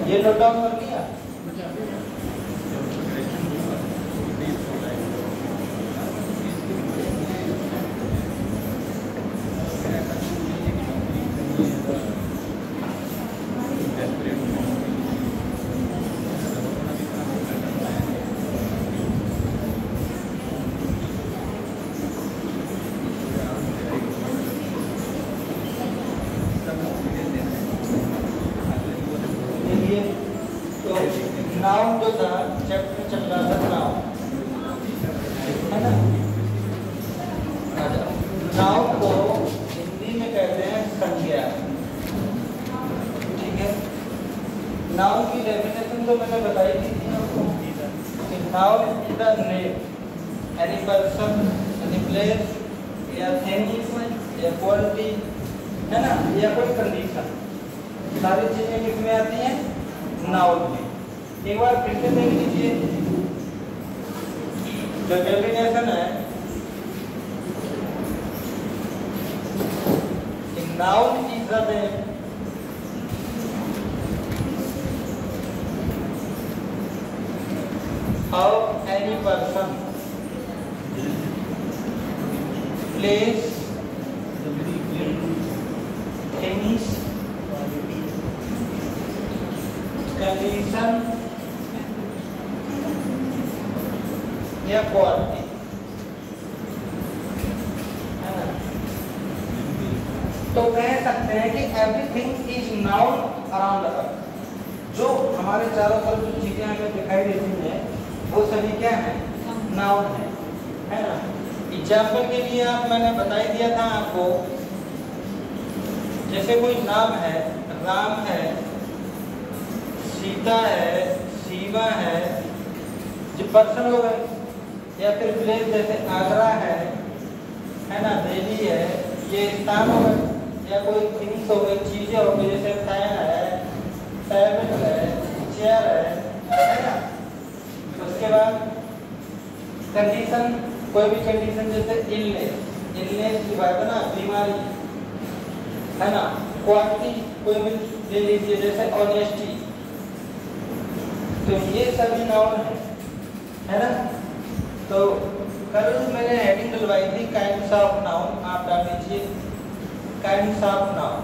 ये note down कर लिया। नाउन जो था चैप्टर चल रहा था नाउन, है ना। नाउन को हिंदी में कहते हैं संज्ञा, ठीक है। नाउन की डेफिनेशन तो मैंने बताई थी आपको कि noun is the name any person, any place या थिंग या क्वालिटी, है ना, या कोई कंडीशन, सारी चीजें किसमें आती हैं? नाउन में। एक बार फिर से देख लीजिए, जो डेफिनेशन है, noun is the name of any person, place, things, condition या क्वालिटी, है ना। तो कह सकते हैं कि everything is noun around us. जो हमारे चारों तरफ जो चीजें हमें दिखाई देती हैं वो सभी क्या है? नाउन है ना। एग्जाम्पल के लिए मैंने बता ही दिया था आपको, जैसे कोई नाम है, राम है, सीता है, शिवा है, जो पर्सन हो गए, या फिर प्लेस जैसे आगरा है ना, दिल्ली है, ये स्थान हो गए, या कोई थिंग्स हो गई, चीजें हो गई, जैसे फैन है, टेबल है, चेयर है ना। उसके बाद कंडीशन, कोई भी कंडीशन जैसे इलनेस की बात है ना, बीमारी, है ना। क्वालिटी कोई भी ले लीजिए, जैसे ऑनेस्टी, तो ये सभी नाउन है ना। तो कल मैंने हेडिंग डलवाई थी काइंड्स ऑफ नाउन, आप डाल लीजिए काइंड्स ऑफ नाउन।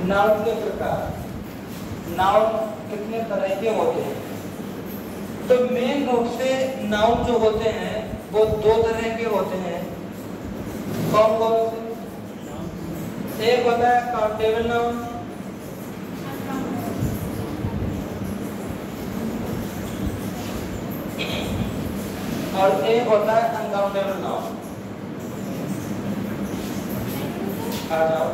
नाउन के प्रकार, नाउन कितने तरह के होते हैं? तो मेन रूप से नाउन जो होते हैं वो दो तरह के होते हैं। कौन कौन से? एक होता है काउंटेबल नाउन, और एक होता है अनकाउंटेबल नाउन। आ जाओ,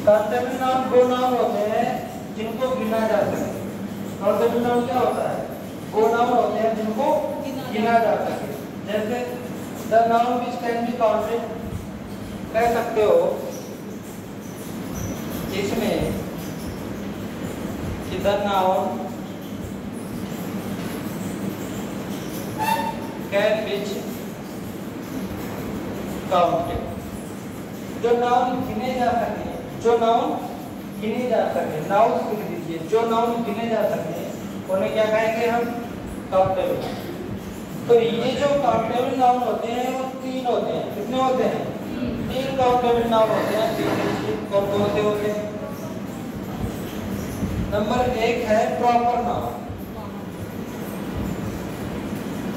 काउंटेबल नाउन वो नाउन होते हैं जिनको गिना जा सके। काउंटेबल नाउन क्या होता है? वो नाउन होते हैं जिनको गिना जा सके। जैसे the noun which can be counted, कह सकते हो इसमें the noun can be counted. जो नाउन गिने जा सके, जो नाउन गिने जा सके, नाउन लिख दीजिए, जो नाउन गिने जा सके उन्हें क्या कहेंगे हम? काउंटेबल। तो ये जो काउंटेबल नाउन होते हैं वो तीन होते हैं। कितने होते हैं? तीन काउंटेबल नाउन होते हैं। कौन कौन से होते हैं? नंबर एक है प्रॉपर नाउन।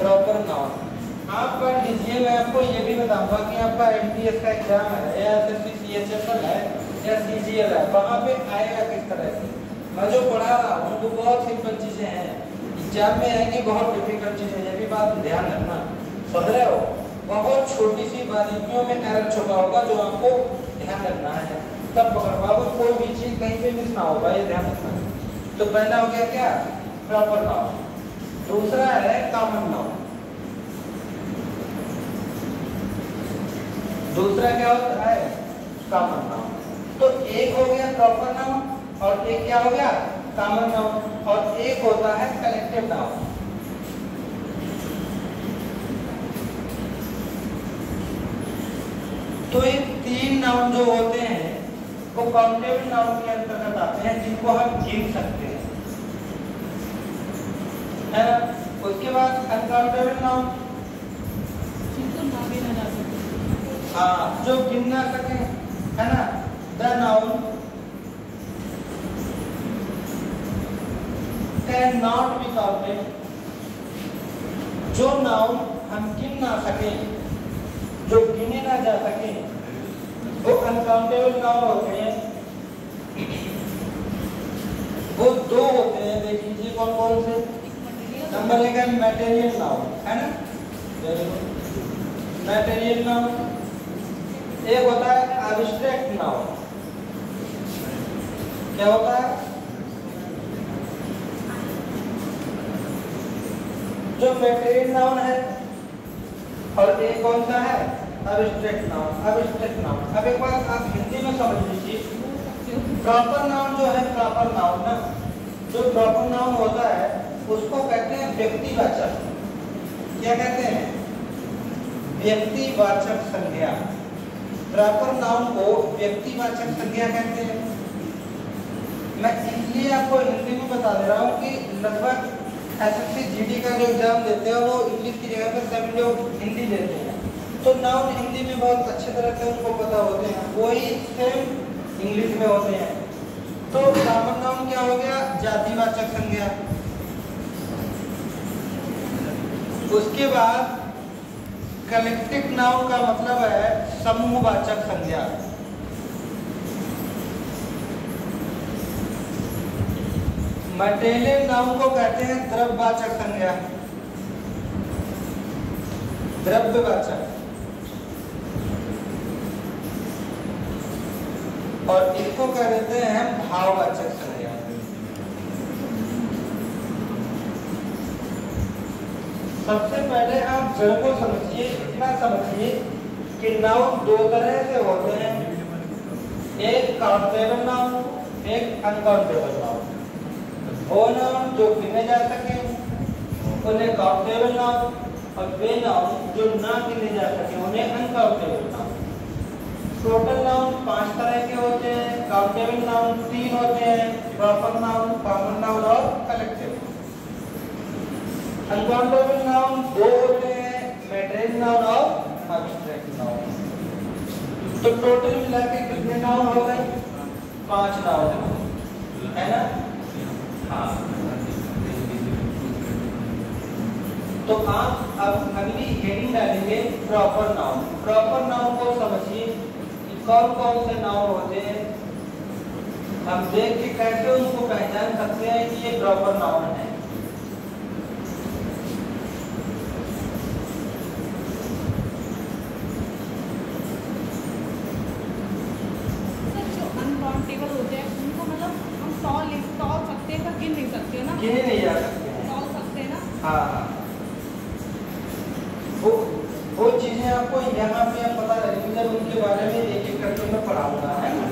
प्रॉपर नाउन आप पढ़ लीजिए, मैं आपको ये भी बताऊंगा कि आपका एमटीएस का एग्जाम है या एसएससी सीएचएसएल है या सीजीएल है, वहां पे आएगा किस तरह से। मैं जो पढ़ा रहा हूँ वो बहुत सिंपल चीजें हैं, एग्जाम में आएंगी बहुत डिफिकल्ट चीजें, ये भी बात ध्यान रखना। समझ रहे हो? बहुत छोटी सी बारीकियों में एरर छुपा होगा जो आपको ध्यान रखना है, तब पकड़ पाओगे, कोई भी चीज कहीं पे मिस ना होगा, ये ध्यान रखना। तो पहला हो गया क्या? Proper noun. दूसरा है कॉमन नाउन। दूसरा क्या होता है? Common noun. तो एक हो गया प्रॉपर नाउन और एक क्या हो गया? कॉमन नाउन, और एक होता है कलेक्टिव नाउन। तो ये तीन नाउन जो होते हैं वो काउंटेबल नाउन के अंतर्गत आते हैं, जिनको हम गिन सकते हैं, है ना? उसके बाद अनकाउंटेबल नाउन, हाँ, जो गिन ना सके, है ना? The noun can not be counted. जो नाउन हम गिन ना सके, जो गिने ना जा सके, वो अनकाउंटेबल नाउन होते हैं। वो दो होते हैं, देख लीजिए कौन कौन से। नंबर एक है मटेरियल नाउन, है ना? Material noun. एक होता है एब्स्ट्रैक्ट नाउन। क्या होता है? जो मटेरियल नाउन है, और एक कौन सा है? Abstract noun. एब्स्ट्रैक्ट नाउन, अब एक बात आप हिंदी में समझ लीजिए, प्रॉपर नाउन जो है, प्रॉपर नाउन ना, जो प्रॉपर नाउन होता है उसको कहते हैं व्यक्तिवाचक। क्या कहते हैं? व्यक्तिवाचक संज्ञा। प्रॉपर नाउन को व्यक्तिवाचक संज्ञा कहते हैं। मैं इसलिए आपको हिंदी में बता दे रहा हूँ कि लगभग एसएससी जीडी का जो एग्जाम देते हैं वो इंग्लिश की जगह पर सभी लोग हिंदी देते हैं, तो नाउन हिंदी में बहुत अच्छे तरह से उनको पता होते हैं, वही सेम इंग्लिश में होते हैं। तो कॉमन नाउन क्या हो गया? जातिवाचक संज्ञा। उसके बाद कलेक्टिव नाउन का मतलब है समूहवाचक संज्ञा। मटेरियल नाउन को कहते हैं द्रव्यवाचक संज्ञा, द्रव्यवाचक। और इसको कह देते हैं भाववाचक संज्ञा। सबसे पहले आप जड़ को समझिए, इतना समझिए कि नाउन दो तरह से होते हैं, एक काउंटेबल नाउन, एक अनकाउंटेबल नाउन। वो नाउन जो गिने जा सके उन्हें काउंटेबल नाउन, और वे नाउन जो ना गिने जा सके उन्हें अनकाउंटेबल नाउन। टोटल नाउन 5 तरह के होते हैं, काउंटेबल नाउन 3 होते हैं, प्रॉपर नाउन, कॉमन नाउन और कलेक्टिव। अनकाउंटेबल नाउन 2 होते हैं, मटेरियल नाउन और एब्स्ट्रैक्ट नाउन। तो टोटल मिला के कितने नाउन हो गए? 5 नाउन, है ना? हाँ। तो आप अब अगली हेडिंग डालेंगे प्रॉपर नाउन। प्रॉपर नाउन को समझिए कि कौन कौन से नाउन होते हैं, हम देख के कैसे उनको पहचान सकते हैं कि ये प्रॉपर नाउन है। गिने नहीं जा सकते हैं ना? हाँ, वो चीजें आपको यहाँ पे पता लगेगी जब उनके बारे में एक एक करके मैं पढ़ाऊंगा, है ना?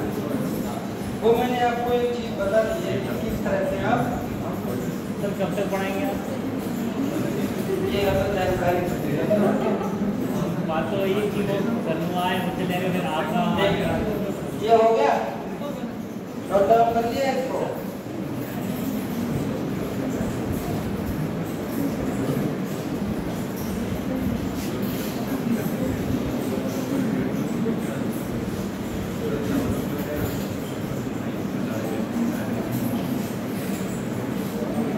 वो मैंने आपको एक चीज बता दी है कि किस तरह से आप सब कब तक पढ़ाएंगे आप? ये जानकारी बात तो ये कि वो करना है मुझे देने में आपका ये हो गया, नोट डाउन कर लिया इसको।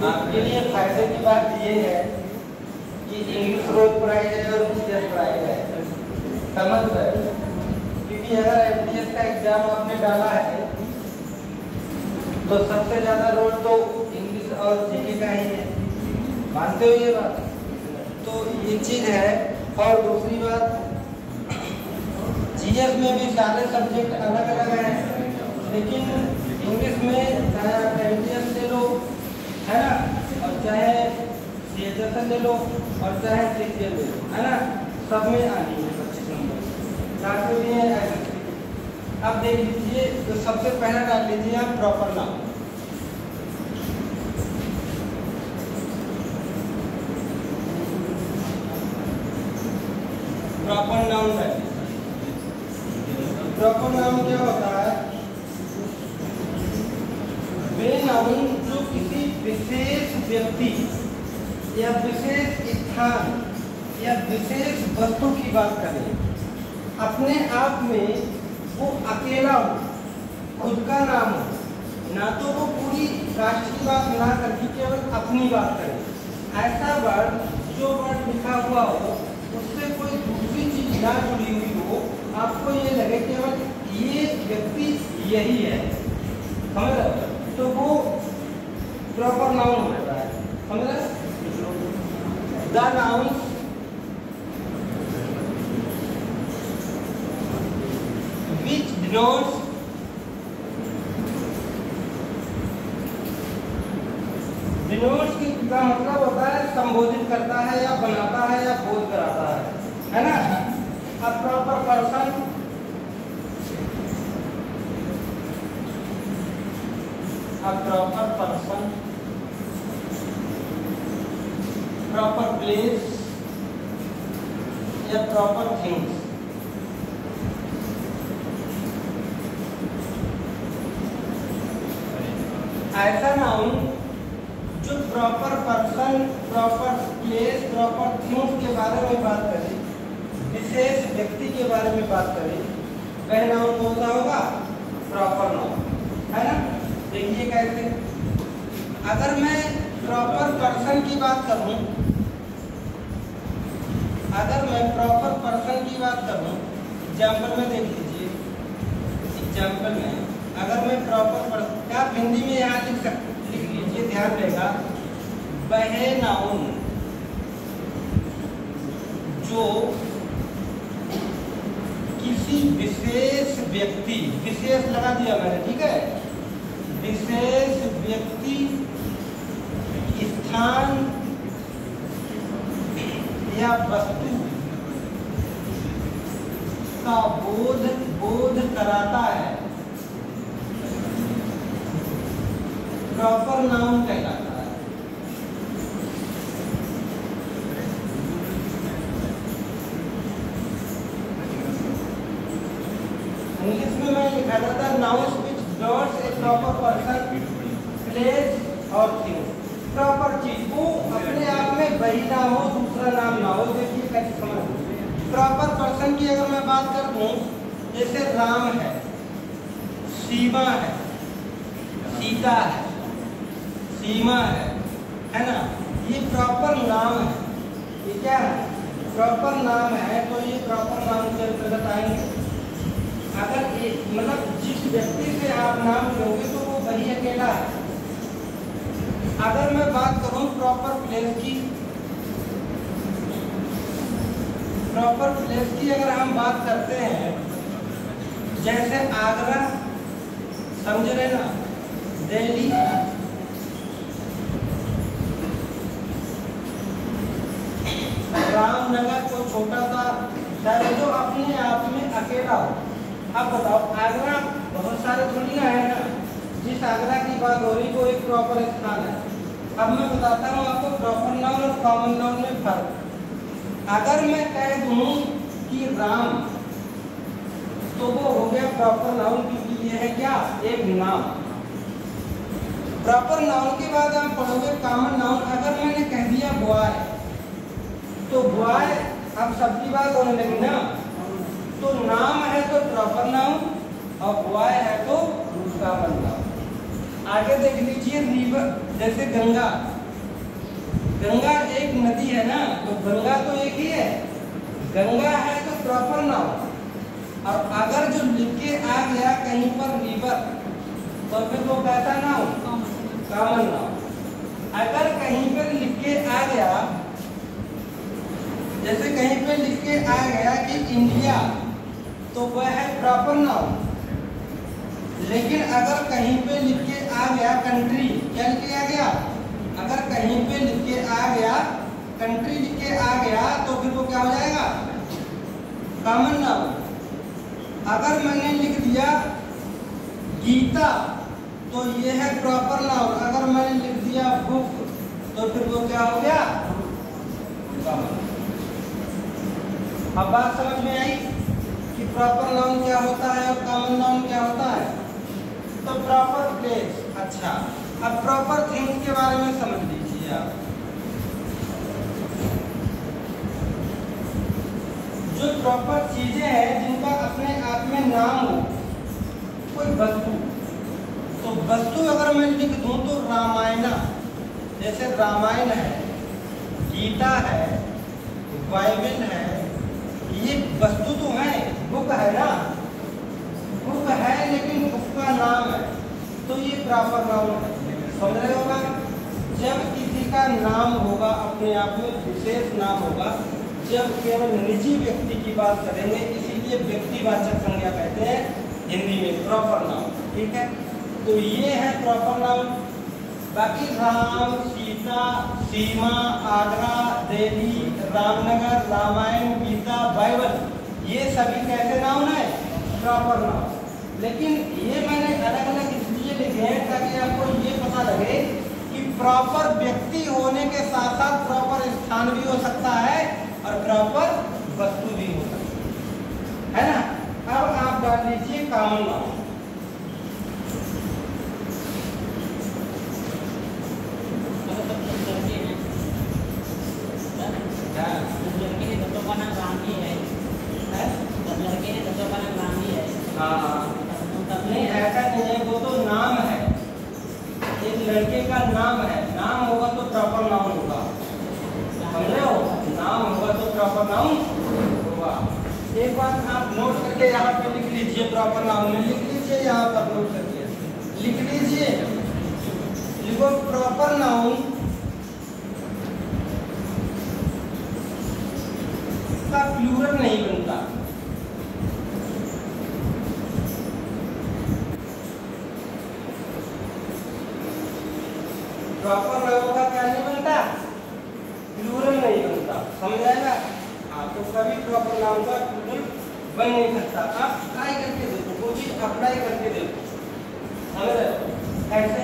आपके लिए फायदे की बात ये है कि इंग्लिश रोज पढ़ाई जाए और इंग्लिश पढ़ाई जाए, समझ गए? क्योंकि अगर एमटीएस का एग्जाम आपने डाला है तो सबसे ज्यादा रोल तो इंग्लिश और जीके का ही है, मानते हो ये बात? तो ये चीज है। और दूसरी बात, जीएस में भी सारे सब्जेक्ट अलग अलग हैं, लेकिन इंग्लिश में चाहे आप एमटीएस ले लो, है ना, और चाहे सीएचएसएल ले लो, और चाहे सीसीएल ले लो, है ना, सब में आनी है 25 नंबर। साथ में भी है। अब देख लीजिए, तो सबसे पहला डाल लीजिए आप प्रॉपर नाउन। प्रॉपर नाउन है। प्रॉपर नाउन क्या होता है? वे नाउन जो किसी विशेष व्यक्ति या विशेष स्थान या विशेष वस्तु की बात करें, अपने आप में वो अकेला हो, खुद का नाम हो, ना तो वो पूरी राष्ट्र की बात ना करके केवल अपनी बात करे। ऐसा वर्ड, जो वर्ड लिखा हुआ हो उससे कोई दूसरी चीज ना जुड़ी हुई हो, आपको ये लगे केवल ये व्यक्ति यही है, समझ रहे हो? तो वो प्रॉपर नाउन होता है, समझ रहे? द नाउन which denotes का मतलब होता है संबोधित करता है या बनाता है या बोध कराता है ना? अब proper person, proper person, proper place या प्रॉपर थिंग्स। ऐसा नाउन जो proper person, proper place, proper things के बारे में बात करे, विशेष व्यक्ति के बारे में बात करे, वह नाउन कौन सा होगा? प्रॉपर नाउन, है ना? देखिए कैसे, अगर मैं प्रॉपर पर्सन की बात करूं, अगर मैं प्रॉपर पर्सन की बात करूं, एग्जाम्पल में देख लीजिए, एग्जाम्पल में अगर मैं प्रॉपर पर्सन, आप हिंदी में यहाँ लिख लीजिए, ध्यान देगा, वह नाउन जो किसी विशेष व्यक्ति, विशेष लगा दिया मैंने, ठीक है, विशेष व्यक्ति, स्थान या वस्तु का बोध कराता है, प्रॉपर नाउन कहलाता है। इंग्लिश में मैं लिखा था nouns which denotes A proper person, place और थिंग। प्रॉपर चीज, वो अपने आप में वही ना हो, दूसरा नाम ना हो। देखिए कैसे समझ, प्रॉपर पर्सन की अगर मैं बात कर दूं, जैसे राम है, सीमा है, सीता है, सीमा है ना, ये प्रॉपर नाम है। ये क्या है? प्रॉपर नाम है। तो ये प्रॉपर नाम के अंतर्गत आएंगे। अगर मतलब जिस व्यक्ति से आप नाम लोगे तो वो वही अकेला है। अगर मैं बात करूं प्रॉपर प्लेस की, प्रॉपर प्लेस की अगर हम बात करते हैं, जैसे आगरा, समझ रहे ना, दिल्ली, रामनगर को छोटा सा शहर जो अपने आप में अकेला हो। अब बताओ, आगरा बहुत सारे थोड़ी ना है ना, जिस आगरा की बात हो रही वो एक प्रॉपर स्थान है। अब मैं बताता हूँ आपको प्रॉपर नाउन और कॉमन नाउन में फर्क। अगर मैं कह दूँ कि राम, तो वो हो गया प्रॉपर नाउन, क्योंकि ये है क्या? एक नाम। प्रॉपर नाउन के बाद आप पढ़ोगे कॉमन नाउन। अगर मैंने कह दिया बॉय, तो बॉय अब सबकी बात होने लगी ना, तो नाम है तो प्रॉपर नाउन और बॉय है तो कॉमन नाउन। आगे देख लीजिए, रिवर, जैसे गंगा, गंगा एक नदी है ना, तो गंगा तो एक ही है, गंगा है तो प्रॉपर नाउन। और अगर जो लिख के आ गया कहीं पर रिवर, तो फिर वो कैसा नाउन? Common noun. अगर कहीं पर लिख के आ गया, जैसे कहीं पे लिख के आ गया कि इंडिया, तो वह है प्रॉपर नाउन। लेकिन अगर कहीं पे लिख के आ गया कंट्री, क्या लिख के आ गया? अगर कहीं पे लिख के आ गया कंट्री लिख के आ गया तो फिर वो क्या हो जाएगा? Common noun. अगर मैंने लिख दिया गीता तो ये है प्रॉपर नाउन। अगर मैंने लिख दिया बुक तो फिर वो क्या हो गया? कॉमन। अब बात समझ में आई कि प्रॉपर नाउन क्या होता है और कॉमन नाउन क्या होता है। तो प्रॉपर प्लेस। अच्छा, अब प्रॉपर थिंग्स के बारे में समझ लीजिए आप। जो प्रॉपर चीजें हैं जिनका अपने आप में नाम हो, कोई वस्तु, तो वस्तु अगर मैं लिख दूं तो रामायण, जैसे रामायण है, गीता है, बाइबल है, ये वस्तु तो है, बुक है ना, बुक है लेकिन बुक का नाम है, तो ये प्रॉपर नाउन है। समझ रहे होगा? जब किसी का नाम होगा अपने आप में विशेष नाम होगा, जब केवल निजी व्यक्ति की बात करेंगे, इसीलिए व्यक्तिवाचक संज्ञा कहते हैं हिंदी में प्रॉपर नाउन। ठीक है, तो ये है प्रॉपर नाउन। बाकी राम, सीता, सीमा, आगरा, दिल्ली, रामनगर, रामायण, गीता, बाइबल, ये सभी कैसे नाउन है? Proper noun. लेकिन ये मैंने अलग अलग इसलिए लिखे हैं ताकि आपको ये पता लगे कि प्रॉपर व्यक्ति होने के साथ साथ प्रॉपर स्थान भी हो सकता है और प्रॉपर वस्तु भी हो सकती है ना। अब आप डाल लीजिए कॉमन नाउन। नहीं, ऐसा नहीं है, वो तो नाम है, एक लड़के का नाम है, नाम होगा तो प्रॉपर नाउन होगा। समझ रहे हो? नाम होगा तो प्रॉपर नाउन होगा। एक बात आप नोट करके यहाँ पे लिख लीजिए, प्रॉपर नाउन में लिख लीजिए, यहाँ पर नोट करके लिख लीजिए, लिखो प्रॉपर नाउन का प्लूरल नहीं बनता। प्रॉपर नाउन का क्या नहीं बनता? प्लूरल नहीं बनता। समझ आएगा? हाँ, तो कभी प्रॉपर नाउन का प्लूरल बन नहीं सकता। आप ट्राई करके देखो, वो चीज अप्लाई करके देखो। समझ रहे हो? ऐसे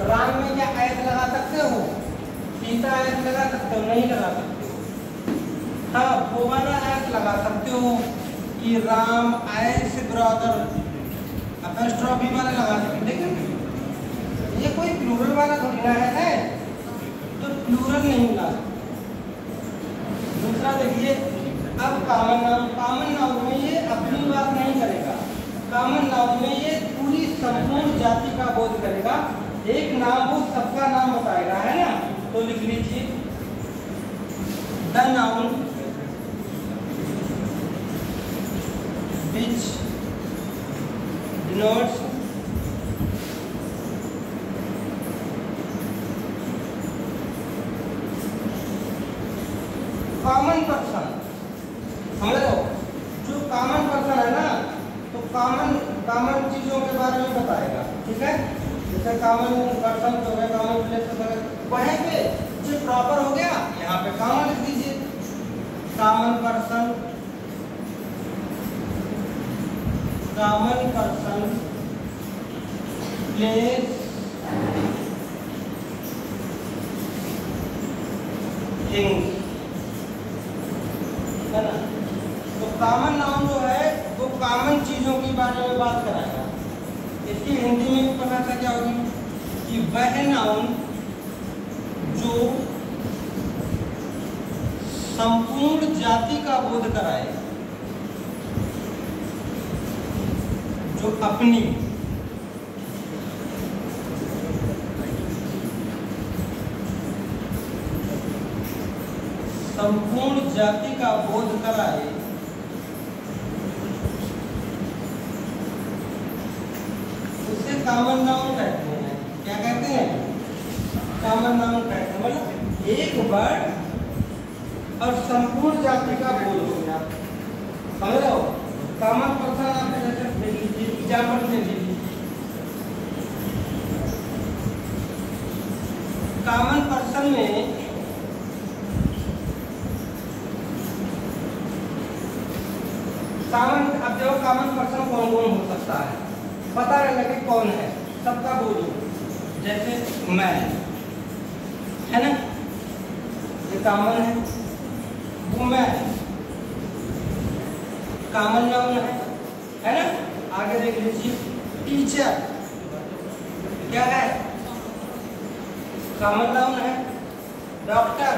राम में क्या ऐस लगा सकते हो? सीता ऐस लगा सकते हो? नहीं लगा सकते हो। हाँ, वो वाला ऐस लगा सकते हो कि राम ऐस ब्रदर, अपॉस्ट्रोफी वाला लगा सकते हो, लेकिन ये कोई प्लूरल वाला थोड़ी ना है, तो प्लूरल नहीं मिला। दूसरा देखिए, अब कॉमन नाउन, कॉमन नाउन में ये अपनी बात नहीं करेगा। कॉमन नाउन में ये पूरी संपूर्ण जाति का बोध करेगा। एक नाम वो सबका नाम बताएगा, है ना। तो लिख लीजिए the noun which denotes common person. समझ रहे हो? जो कॉमन पर्सन है ना, तो कॉमन चीजों के बारे में बताएगा। ठीक है, जैसे कॉमन पर्सन हो गया, कॉमन प्लेस हो गया, वहीं पे जो प्रॉपर हो गया यहाँ पे कॉमन लिख दीजिए। Common person, common person, place, things, है ना। तो कॉमन नाउन जो है वो कॉमन चीजों के बारे में बात कराएगा। इसकी हिंदी में भी पता क्या होगी कि वह नाउन जो संपूर्ण जाति का बोध कराए, जो अपनी संपूर्ण जाति का बोध कराए, उसे कॉमन नाउन कहते हैं। क्या कहते हैं? कॉमन नाउन कहते हैं। मतलब एक वर्ड और संपूर्ण जाति का बोध हो गया। समझ रहे हो? कॉमन पर्सन आप जैसे एग्जाम्पल दे दीजिए। कॉमन पर्सन में कॉमन, अब देखो कॉमन पर्सन कौन कौन हो सकता है, पता नहीं लगे कौन है, सबका बोलो। जैसे मैं, है ना, ये कॉमन है। वो मैं कॉमन नाउन है ना। आगे देख लीजिए, टीचर क्या है? कॉमन नाउन है। डॉक्टर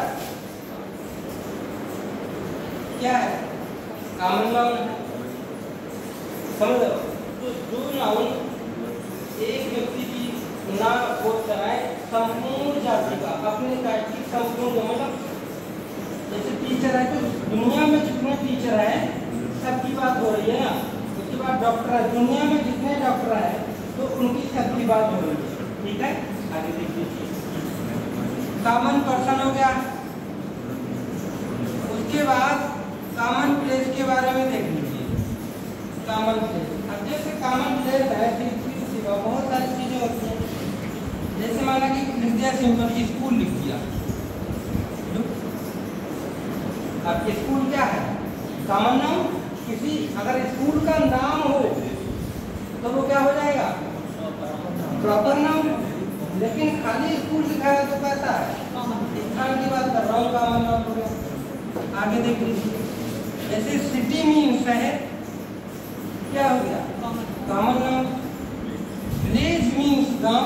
क्या है? कॉमन नाउन है। समझ लो, तो जो नाउन एक व्यक्ति की ना बोध कराए संपूर्ण जाति का, अपने की संपूर्ण, मतलब जैसे टीचर है तो दुनिया में जितने टीचर हैं सबकी बात हो रही है ना। उसके बाद डॉक्टर है, दुनिया में जितने डॉक्टर हैं तो उनकी सबकी बात हो रही है। ठीक है, आगे देख लीजिए। कॉमन पर्सन हो गया। उसके बाद कॉमन प्लेस के बारे में देख लीजिए। कॉमन प्लेस, अब जैसे कॉमन प्लेस है सिवा बहुत सारी चीजें होती हैं। जैसे माना कि लिख दिया सिंपल स्कूल लिख दिया। अब स्कूल क्या है? Common noun. किसी अगर स्कूल का नाम हो तो वो क्या हो जाएगा? Proper noun. लेकिन खाली स्कूल लिखा है तो कैसा है? स्थान की बात कर रहा हूँ, कॉमन नाउन हो गया। आगे देख लीजिए, जैसे सिटी मीन शहर, क्या हो गया? Common noun. विलेज मीन्स गांव,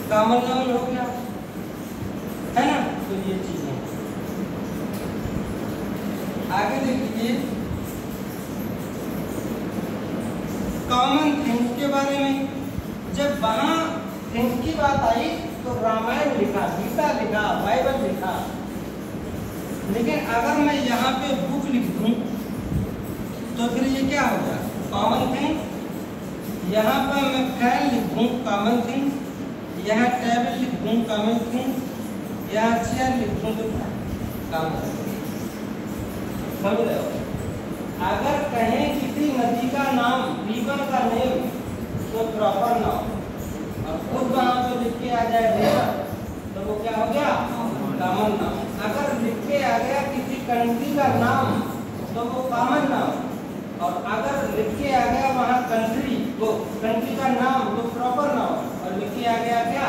कॉमन नाउन हो गया, है ना। तो ये चीजें आगे देख लीजिए। कॉमन थिंग्स के बारे में, जब वहां थिंग्स की बात आई तो रामायण लिखा, गीता लिखा, बाइबल लिखा। लेकिन अगर मैं यहाँ पे बुक लिख दूं तो फिर ये क्या हो गया? Common thing. यहाँ पर मैं फैन लिख दूं, कॉमन थिंग। यहाँ टेबल लिख दूं, कॉमन थिंग। यहाँ चेयर लिख दूं तो कॉमन थिंग। समझ रहे हो? अगर कहें किसी नदी का नाम, रिवर का नेम, तो प्रॉपर नाम, और खुद वहां पे लिख के आ जाए रिवर तो वो क्या हो गया? कॉमन नाम। अगर लिख के आ गया किसी कंट्री का नाम तो वो कॉमन नाम, और अगर लिख के आ गया वहां कंट्री, वो कंट्री का नाम तो प्रॉपर नाम, और लिख के आ गया क्या?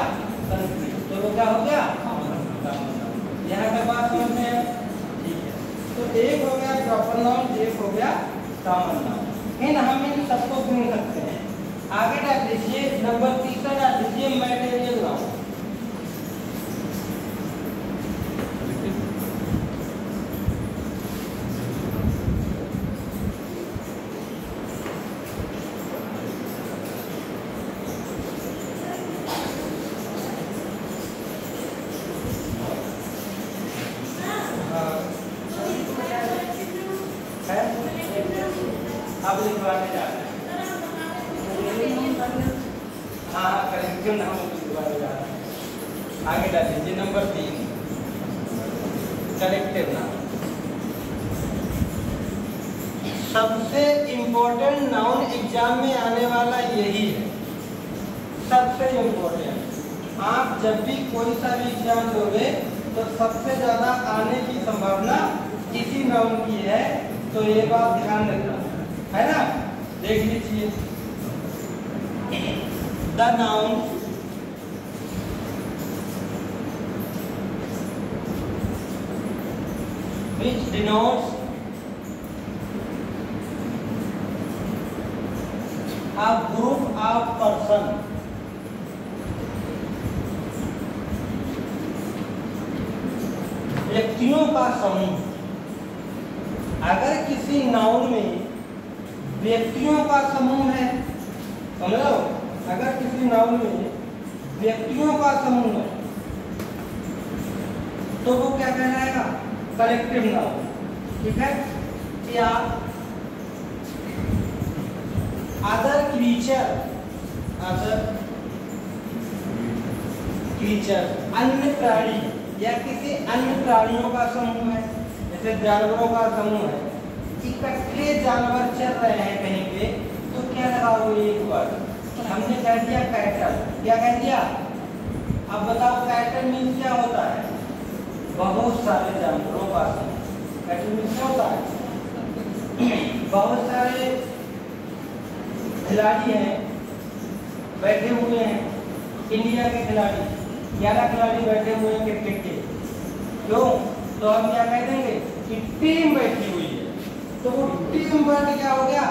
कंट्री, तो वो क्या हो गया? कॉमन नाम। यहाँ पे बात समझ में है? तो एक हो गया प्रॉपर नाउन, एक हो गया कॉमन नाउन। इन हम इन सबको गिन सकते हैं। आगे डाल लीजिए, नंबर तीसरा डाल लीजिए, मटेरियल नाउन। अब लिखवाने जा रहे हैं। हाँ, करेक्टिव नाउन लिखवाने जा रहे हैं। आगे डाल दीजिए, नंबर 3 करेक्टिव नाउन। सबसे इम्पोर्टेंट नाउन एग्जाम में आने वाला यही है, सबसे इम्पोर्टेंट। आप जब भी कोई सा भी एग्जाम दोगे तो सबसे ज्यादा आने की संभावना इसी नाउन की है, तो ये बात ध्यान रखना, है ना। देख लीजिए, the noun which denotes a group of person व्यक्तियों का समूह। अगर किसी नाउन में व्यक्तियों का समूह है, समझ लो, अगर किसी नाउन में व्यक्तियों का समूह है तो वो क्या कहलाएगा? Collective noun. ठीक है। या अदर क्रीचर अदर क्रीचर, अन्य प्राणी या किसी अन्य प्राणियों का समूह है, जैसे जानवरों का समूह है, इकट्ठे जानवर चल रहे हैं कहीं पे, तो क्या लगाओगे एक वर्ड? हमने कह दिया कैटल, क्या कह दिया? अब बताओ कैटल मीन्स क्या होता है? बहुत सारे जानवरों का समूह। कैटल मीन्स क्या होता है? बहुत सारे खिलाड़ी हैं, बैठे हुए हैं, इंडिया के खिलाड़ी 11 खिलाड़ी बैठे हुए हैं क्रिकेट के। क्यों? तो हम क्या कह देंगे कि टीम बैठी हुई है, तो वो टीम वर्ड क्या हो गया?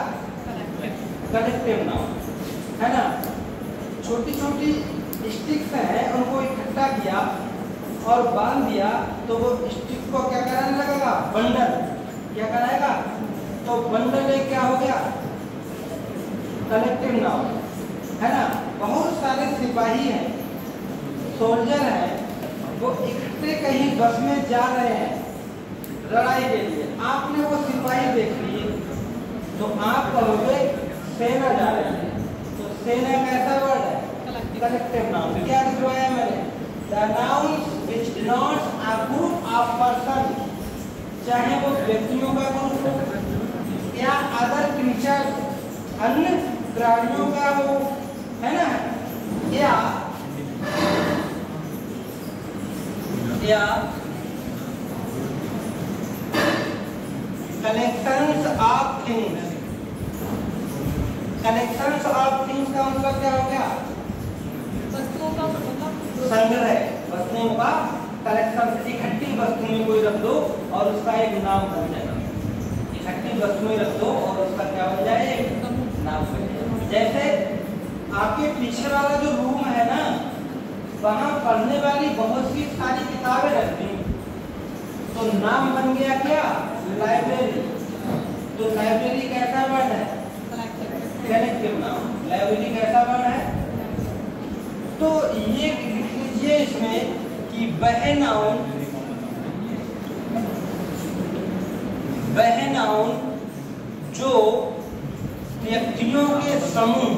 कलेक्टिव नाउन, है ना। छोटी छोटी स्टिक्स हैं, उनको इकट्ठा किया और बांध दिया, तो वो स्टिक को क्या कराने लगेगा? बंडल। क्या कराएगा? तो बंडल एक क्या हो गया? कलेक्टिव नाउन, है ना। बहुत सारे सिपाही हैं, सोल्जर हैं, वो इकट्ठे कहीं बस में जा रहे हैं लड़ाई के लिए। आपने वो सिपाही देख लिए, तो आप कहोगे सेना जा रहे हैं, तो सेना कैसा वर्ड है? Collective noun. क्या लिखवाया मैंने? The nouns which denotes a group of person, चाहे वो व्यक्तियों का ग्रुप हो या अदर क्रीचर, अन्य प्राणियों का हो, है ना, या collections of things. Collections of things का मतलब क्या हो गया? संग्रह, वस्तुओं का कलेक्शन। इकट्ठी वस्तुएं कोई रख दो और उसका एक नाम बन जाएगा। इकट्ठी वस्तुएं रख दो और उसका क्या बन जाए? एक नाम बन जाए। जैसे आपके पीछे वाला जो रूम है ना, वहां पढ़ने वाली बहुत सी सारी किताबें रखती, तो नाम बन गया क्या? लाइब्रेरी। तो लाइब्रेरी कैसा वर्ड है? Collective noun. लाइब्रेरी कैसा वर्ड है? तो ये लिख लीजिए इसमें कि वह नाउन जो व्यक्तियों के समूह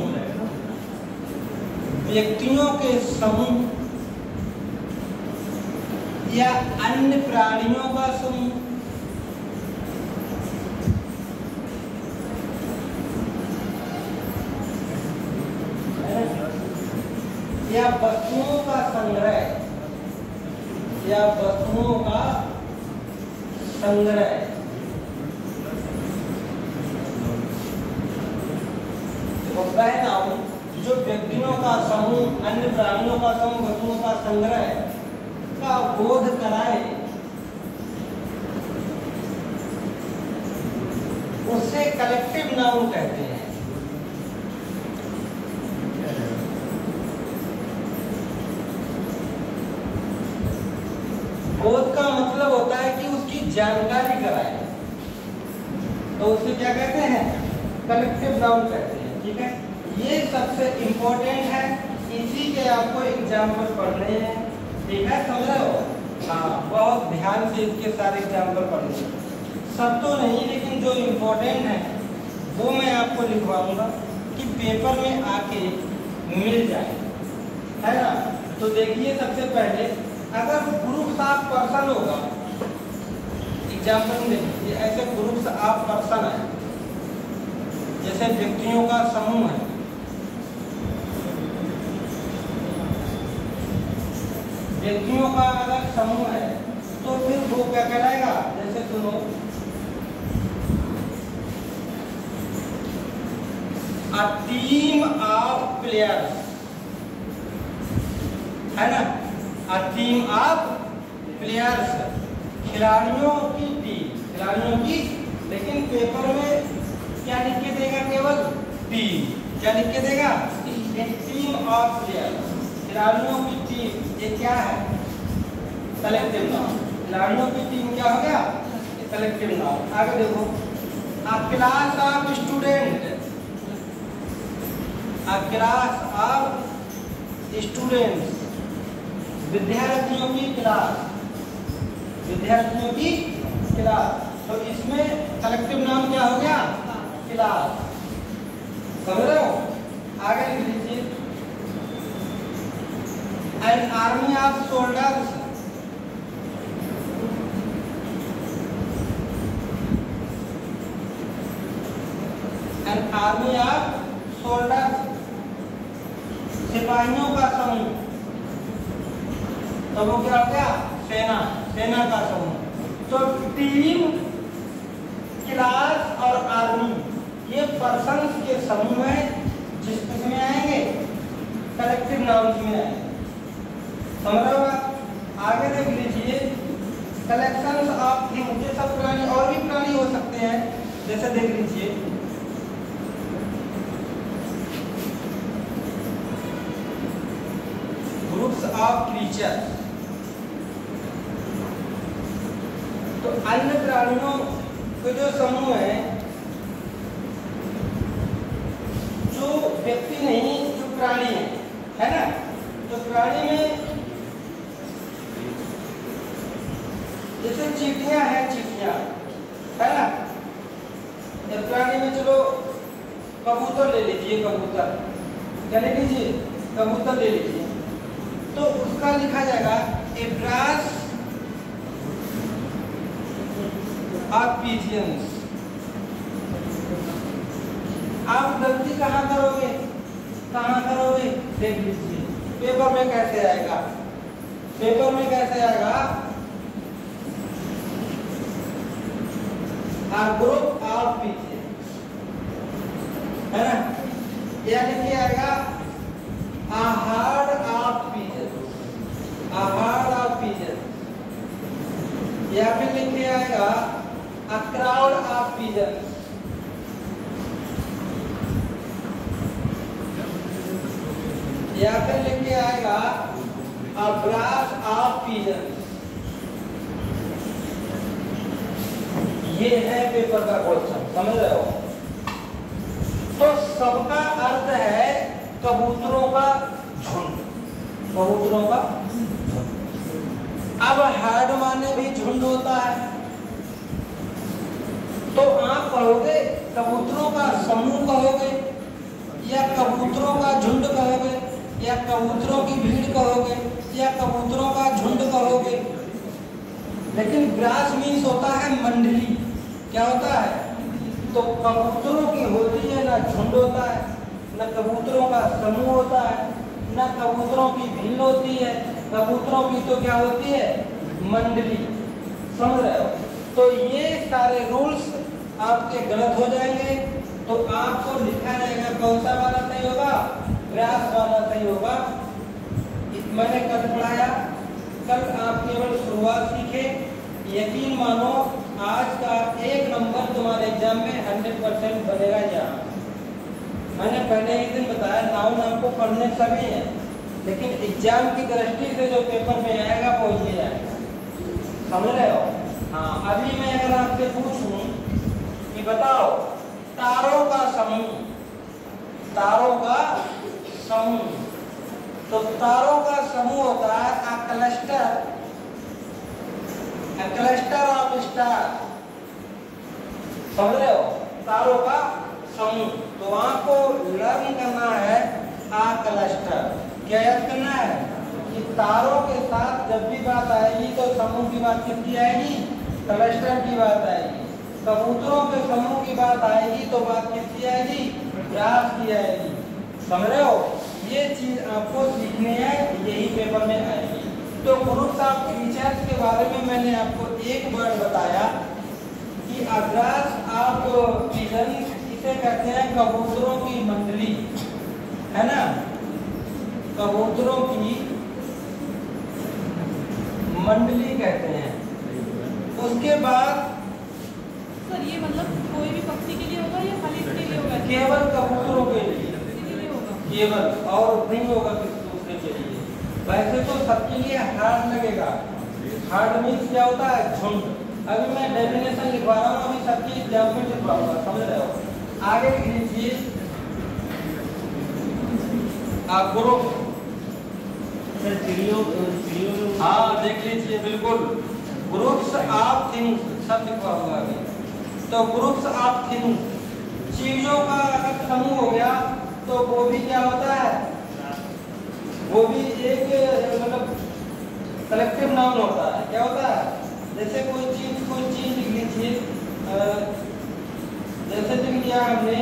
या अन्य प्राणियों का समूह या वस्तुओं का संग्रह वह नाउन जो व्यक्तियों का समूह, अन्य प्राणियों का समूह, वस्तुओं का संग्रह का बोध कराए, उसे कलेक्टिव नाउन कहते हैं। बोध का मतलब होता है कि उसकी जानकारी कराए, तो उसे क्या कहते हैं? कलेक्टिव नाउन कहते हैं। ठीक है, ये सबसे इम्पोर्टेंट है, इसी के आपको एग्जाम्पल पढ़ने हैं। ठीक है, समझ रहे हो? हाँ, बहुत ध्यान से इसके सारे एग्जाम्पल पढ़ने हैं। सब तो नहीं, लेकिन जो इम्पोर्टेंट है वो मैं आपको लिखवाऊंगा कि पेपर में आके मिल जाए, है ना। तो देखिए, सबसे पहले अगर ग्रुप्स ऑफ पर्सन होगा, एग्जाम्पल देखिए, ऐसे ग्रुप्स ऑफ पर्सन है, जैसे व्यक्तियों का समूह है, व्यक्तियों का अगर समूह है तो फिर वो क्या कहलाएगा? जैसे सुनो, अ टीम ऑफ प्लेयर्स, है ना, अ टीम ऑफ प्लेयर्स, खिलाड़ियों की टीम, लेकिन पेपर में क्या लिख के देगा? केवल टीम। क्या लिख के देगा? टीम ऑफ प्लेयर्स, खिलाड़ियों की टीम। ये क्या है? Collective noun. खिलाड़ियों की टीम क्या हो गया? Collective noun. आगे देखो, अ class of student, a class of students, विद्यार्थियों की क्लास, तो इसमें कलेक्टिव नाउन क्या हो गया? क्लास। समझ रहे हो? आगे लिख लीजिए, An army of soldiers. An army of soldiers. सिपाहियों का समूह। तो वो क्या हो गया? सेना, सेना का समूह। तो टीम, क्लास और आर्मी ये पर्सन्स के समूह हैं जिसमें आएंगे कलेक्टिव नाउन्स में आएंगे। समझ रहे हो आप? आगे देख लीजिए, कलेक्शंस ऑफ थिंग्स, ये सब प्राणी और भी प्राणी हो सकते हैं, जैसे देख लीजिए ग्रुप्स ऑफ क्रीचर्स। तो अन्य प्राणियों के जो समूह है, जो व्यक्ति नहीं, जो प्राणी है ना, तो प्राणी में जैसे चींटियां हैं, चींटियां है ना, ये प्राणी में चलो कबूतर ले लीजिए, कबूतर क्या ले लीजिए, कबूतर ले लीजिए, तो उसका लिखा जाएगा ए ब्रास ऑफ पिजियंस। आप गलती कहाँ करोगे, कहाँ करोगे? देख लीजिए पेपर में कैसे आएगा, पेपर में कैसे आएगा, a group of pigeons, है ना, या लिखिए आएगा a herd of pigeons, a herd of pigeons, या फिर लिखिए आएगा a crowd of pigeons, या फिर लिखिए आएगा a brass of pigeons। ये है पेपर का क्वेश्चन, समझ रहे हो? तो सबका अर्थ है कबूतरों का झुंड, कबूतरों का झुंड। अब हर्ड माने भी झुंड होता है, तो आप कहोगे कबूतरों का समूह कहोगे, या कबूतरों का झुंड कहोगे, या कबूतरों की भीड़ कहोगे, या कबूतरों का झुंड कहोगे। लेकिन ग्रास मीन्स होता है मंडली, क्या होता है? तो कबूतरों की होती है ना झुंड होता है, ना कबूतरों का समूह होता है, ना कबूतरों की भीड़ होती है, कबूतरों की तो क्या होती है? मंडली। समझ रहे हो? तो ये सारे रूल्स आपके गलत हो जाएंगे, तो आपको लिखा जाएगा कौन सा वाला सही होगा? ग्रास वाला सही होगा। मैंने कल पढ़ाया, कल आप केवल शुरुआत सीखे, यकीन मानो आज का 1 नंबर तुम्हारे एग्जाम में 100% बनेगा। यहाँ मैंने पहले ही दिन बताया, नाउन आपको पढ़ने सभी है, लेकिन एग्जाम की दृष्टि से जो पेपर में आएगा वो ये आएगा। समझ रहे हो? हाँ, अभी मैं अगर आपसे पूछूं कि बताओ तारों का समूह, तारों का समूह, तो तारों का समूह होता है a cluster of स्टार। समझ रहे हो? तारों का समूह। तो आपको लर्न करना है a cluster। क्या याद करना है? कि तारों के साथ जब भी बात आएगी तो समूह की बात किसकी आएगी? क्लस्टर की बात आएगी। कबूतरों के समूह की बात आएगी तो बात किसकी आएगी? ग्रास की आएगी। समझ रहे हो? ये चीज आपको सीखनी है, यही पेपर में आएगी। तो ग्रुप्स ऑफ क्रीचर्स के बारे में मैंने आपको एक वर्ड बताया कि a class of pigeons, इसे कहते हैं कबूतरों की मंडली, है ना, कबूतरों की मंडली कहते हैं। उसके बाद सर ये मतलब कोई भी पक्षी के लिए होगा या खाली इसके लिए होगा? केवल कबूतरों के लिए होगा, केवल, और नहीं होगा किसी दूसरे के लिए। वैसे तो सबके लिए हार्ड लगेगा। हार्ड मीन्स क्या होता है? झुंड। अभी मैं डेफिनेशन लिखवा रहा हूँ, अभी सबकी एग्जाम में लिखवाऊंगा। समझ रहे हो? आगे लिख लीजिए ग्रुप। हाँ देख लीजिए, बिल्कुल ग्रुप्स ऑफ थिंग्स सब लिखवाऊंगा अभी। तो ग्रुप्स ऑफ थिंग्स, चीजों का अगर समूह हो गया तो वो भी क्या होता है? वो भी एक मतलब कलेक्टिव नाउन होता है। क्या होता है? जैसे कोई चीज लिख लीजिए, जैसे लिख लिया हमने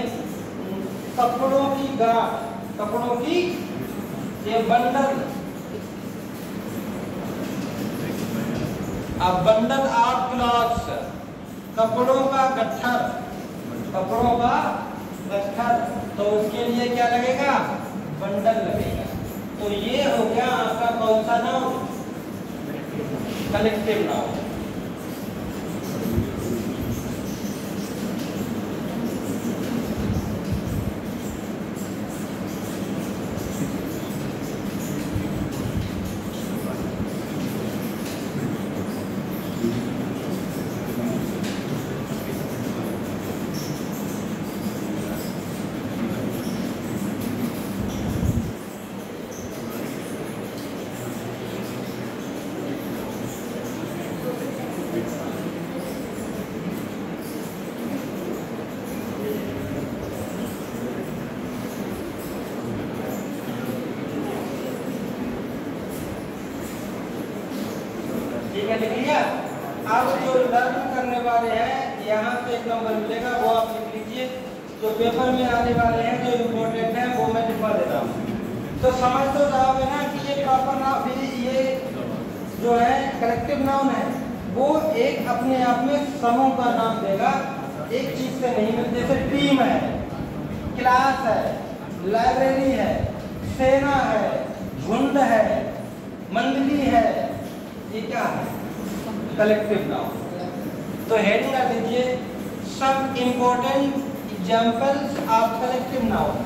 कपड़ों की गांठ, कपड़ों की ये बंडल, अब बंडल ऑफ क्लॉथ्स, कपड़ों का गट्ठर, कपड़ों का गट्ठर, तो उसके लिए क्या लगेगा? बंडल लगेगा। तो ये हो गया आपका कौन सा नाउन? Collective noun. ठीक है, लिख लिया। अब जो लर्न करने वाले हैं यहाँ से एक नंबर मिलेगा, वो आप लिख लीजिए। जो पेपर में आने वाले हैं जो इम्पोर्टेंट है वो मैं लिखवा देता हूँ। तो समझ तो जाओगे ना कि ये प्रॉपर नाउन, ये जो है कलेक्टिव नाउन है, वो एक अपने आप में समूह का नाम देगा, एक चीज से नहीं मिलती। जैसे टीम है, क्लास है, लाइब्रेरी है, सेना है, झुंड है, मंडली है, ये क्या है? Collective noun. तो हेडिंग कर दीजिए some important examples of collective noun.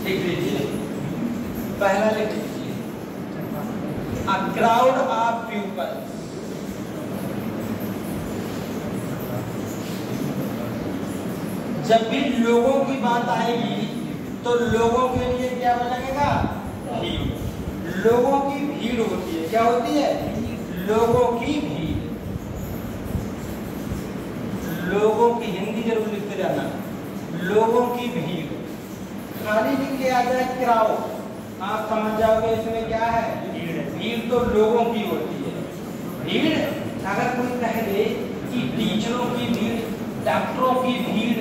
लिख लीजिए, पहला लिख लीजिए अ क्राउड ऑफ पीपल्स। जब भी लोगों की बात आएगी तो लोगों के लिए क्या लगेगा? भीड़। लोगों की भीड़ होती है, क्या होती है? लोगों की भीड़। लोगों की हिंदी जरूर लिखते जाना, लोगों की भीड़। खाली लिख के आ जाए क्राउड, आप समझ जाओगे इसमें क्या है? भीड़ तो लोगों की होती है। भीड़ अगर कोई कह दे कि टीचरों की भीड़, डॉक्टरों की भीड़,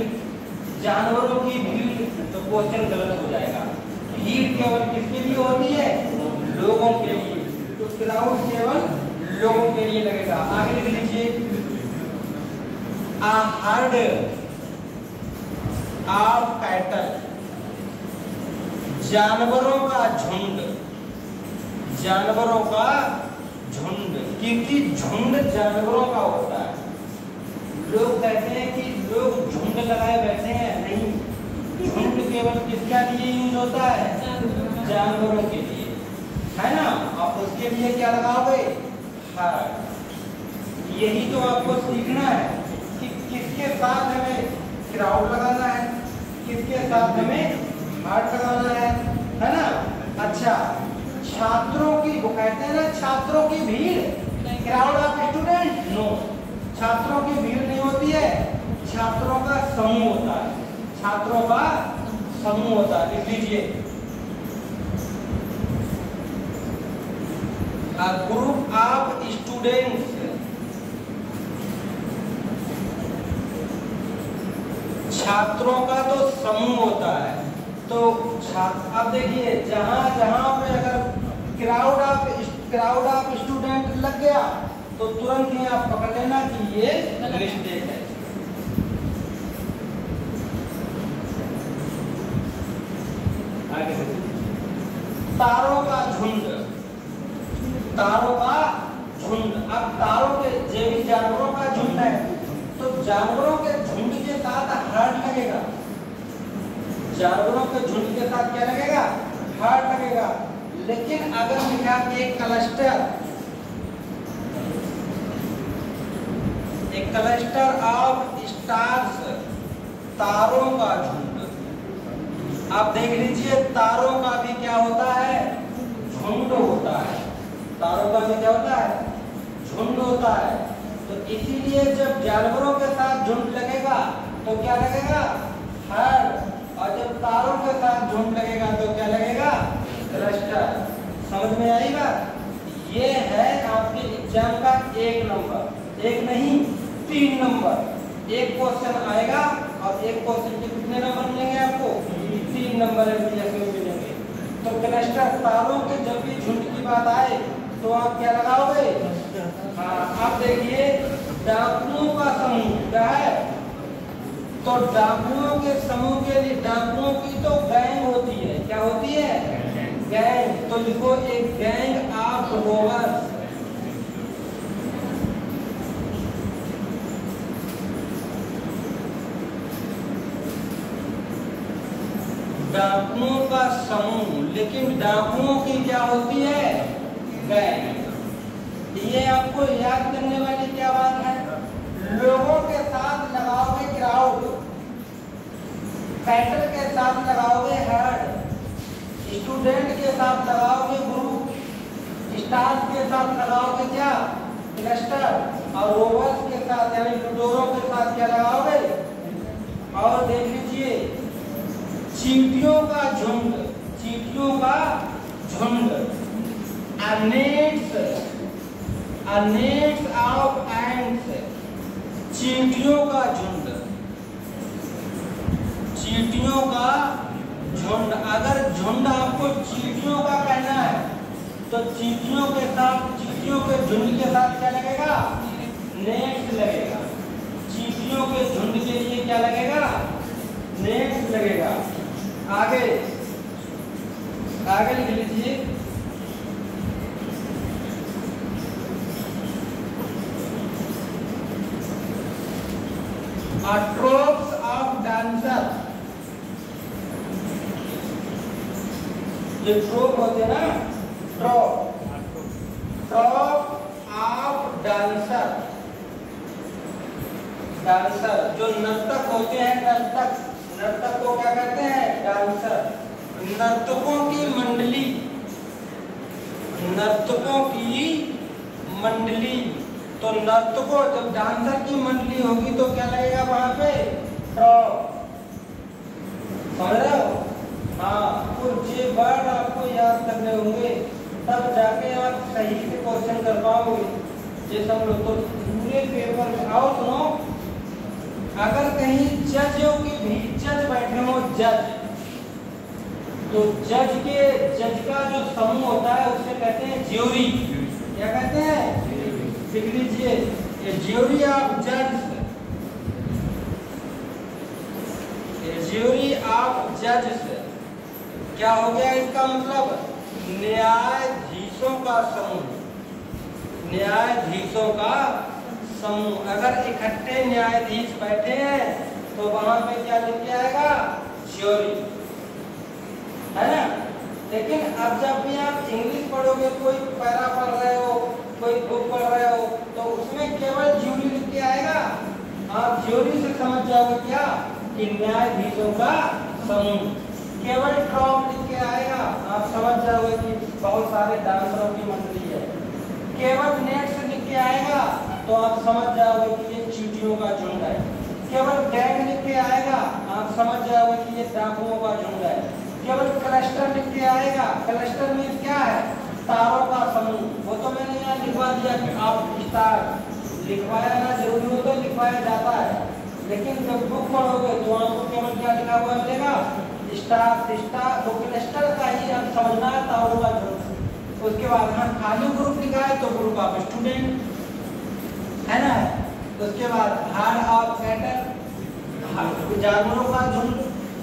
जानवरों की भीड़, तो क्वेश्चन गलत हो जाएगा। भीड़ केवल किसके लिए होती है? लोगों के लिए। तो क्राउड केवल लोगों के लिए लगेगा। आगे लिख लीजिए a herd of cattle, जानवरों का झुंड, जानवरों का झुंड, क्योंकि झुंड जानवरों का होता है। लोग कहते हैं कि लोग झुंड लगाए बैठे हैं, नहीं, झुंड केवल किसके लिए यूज होता है? जानवरों के लिए, है ना। और उसके लिए क्या लगाओगे? हर्ड। यही तो आपको सीखना है कि किसके साथ हमें क्राउड लगाना है, किसके साथ हमें हार्ट लगाना है ना। अच्छा, छात्रों की, वो कहते हैं ना छात्रों की भीड़, क्राउड ऑफ स्टूडेंट, नो, छात्रों की भीड़ नहीं होती है, छात्रों का समूह होता है, छात्रों का समूह होता है। लिख लीजिए a group of students, छात्रों का तो समूह होता है। तो अब देखिए जहां जहां पे अगर क्राउड ऑफ स्टूडेंट लग गया तो तुरंत ही आप पकड़ लेना कि ये मिस्टेक है। आगे तारों का झुंड, तारों का झुंड। अब तारों के जो भी जानवरों का झुंड है तो जानवरों के झुंड के साथ हार्ट लगेगा। जानवरों के झुंड के साथ क्या लगेगा? हार्ट लगेगा। लेकिन अगर लिखा एक क्लस्टर ऑफ स्टार्स, तारों का झुंड। आप देख लीजिए तारों का भी क्या होता है? झुंड होता है। तारों का भी क्या होता है? झुंड होता है। तो इसीलिए जब जानवरों के साथ झुंड लगेगा तो क्या लगेगा? हर्ड। और जब तारों के साथ झुंड लगेगा तो क्या लगेगा? क्लस्टर। समझ में आई बात? ये है आपके एग्जाम का 1 नंबर, 1 नहीं 3 नंबर। एक क्वेश्चन आएगा और एक क्वेश्चन के कितने नंबर मिलेंगे आपको? 3 नंबर एमटीएस में मिलेंगे। तो क्लस्टर, तारों के जब भी झुंड की बात आए तो आप क्या लगाओगे? हाँ, आप देखिए डाकुओं का समूह क्या है? तो डाकुओं के समूह के लिए डाकुओं की तो गैंग होती है। क्या होती है? गैंग। तो लिखो एक गैंग ऑफ रोवर्स। डाकुओं का समूह। लेकिन डाकुओं की क्या होती है? गैंग। ये आपको याद करने वाली क्या बात है? लोगों के साथ लगाओगे क्राउड, कैटल के साथ लगाओगे हर्ड, स्टूडेंट के साथ लगाओगे ग्रुप, स्टाफ के साथ लगाओगे क्या? क्लस्टर। और रोवर्स के साथ यानी लुडोरों के साथ क्या लगाओगे? और देख लीजिए चींटियों का झुंड, चींटियों का झुंड। नेट्स ऑफ एंट्स, चींटियों का झुंड, चींटियों का झुंड। अगर झुंड आपको चींटियों का कहना है तो चींटियों के साथ, चींटियों के झुंड के साथ क्या लगेगा? नेट्स लगेगा। चींटियों के झुंड के लिए क्या लगेगा? नेट्स लगेगा। आगे आगे लिख लीजिए ट्रोप्स ऑफ डांसर। ये ट्रोप होते हैं ना, ट्रोप ऑफ डांसर। डांसर जो नर्तक होते हैं, नर्तक को क्या कहते हैं? डांसर। नर्तकों की मंडली, नर्तकों की मंडली। तो नर्तकों, जब डांसर की मंडली होगी तो क्या लगेगा वहां पे? ट्रॉप। समझ रहे हो? हाँ, कुछ ये वर्ड आपको याद करने होंगे तब जाके आप सही से क्वेश्चन कर पाओगे। ये सब लोग तो पूरे पेपर में आओ सुनो। अगर कहीं जजों के भी जज बैठे हो, जज, तो जज का जो समूह होता है उसे कहते हैं ज्यूरी। क्या कहते हैं? लिख लीजिए ये ज्यूरी ऑफ जज, ज्यूरी ऑफ जज। क्या हो गया इसका मतलब? न्यायाधीशों का समूह, न्यायाधीशों का समूह। अगर इकट्ठे न्यायाधीश बैठे हैं तो वहां पे क्या लिख के आएगा? ज्यूरी, है ना? लेकिन अब जब भी आप इंग्लिश पढ़ोगे, कोई पैरा पढ़ रहे हो, कोई बुक पढ़ रहे हो, तो उसमें केवल ज्यूरी लिख के आएगा। आप ज्यूरी से समझ जाओगे क्या? कि न्यायाधीशों का समूह। केवल ट्रॉप लिख के आएगा, आप समझ जाओगे कि बहुत सारे डांसरों की मंडली है। केवल नेट्स लिख के आएगा तो आप समझ जाओगे कि ये चींटियों का झुंड है। केवल गैंग लिख के आएगा, आप समझ जाओगे कि ये डाकुओं का झुंड है। केवल क्लस्टर लिख के आएगा, क्लस्टर में क्या है? तारों का समूह। वो तो मैंने यहाँ लिखवा दिया कि आप स्टार लिखवाया ना, जरूरी हो तो लिखवाया जाता है, लेकिन जब बुक पढ़ोगे तो आपको केवल क्या लिखा हुआ मिलेगा? स्टार। तो क्लस्टर का ही आप समझना है, तारों का झुंड। उसके बाद हाँ खाली ग्रुप लिखा है तो ग्रुप ऑफ स्टूडेंट, है ना? उसके बाद हार्ड ऑफ कैटल, जानवरों का झुंड।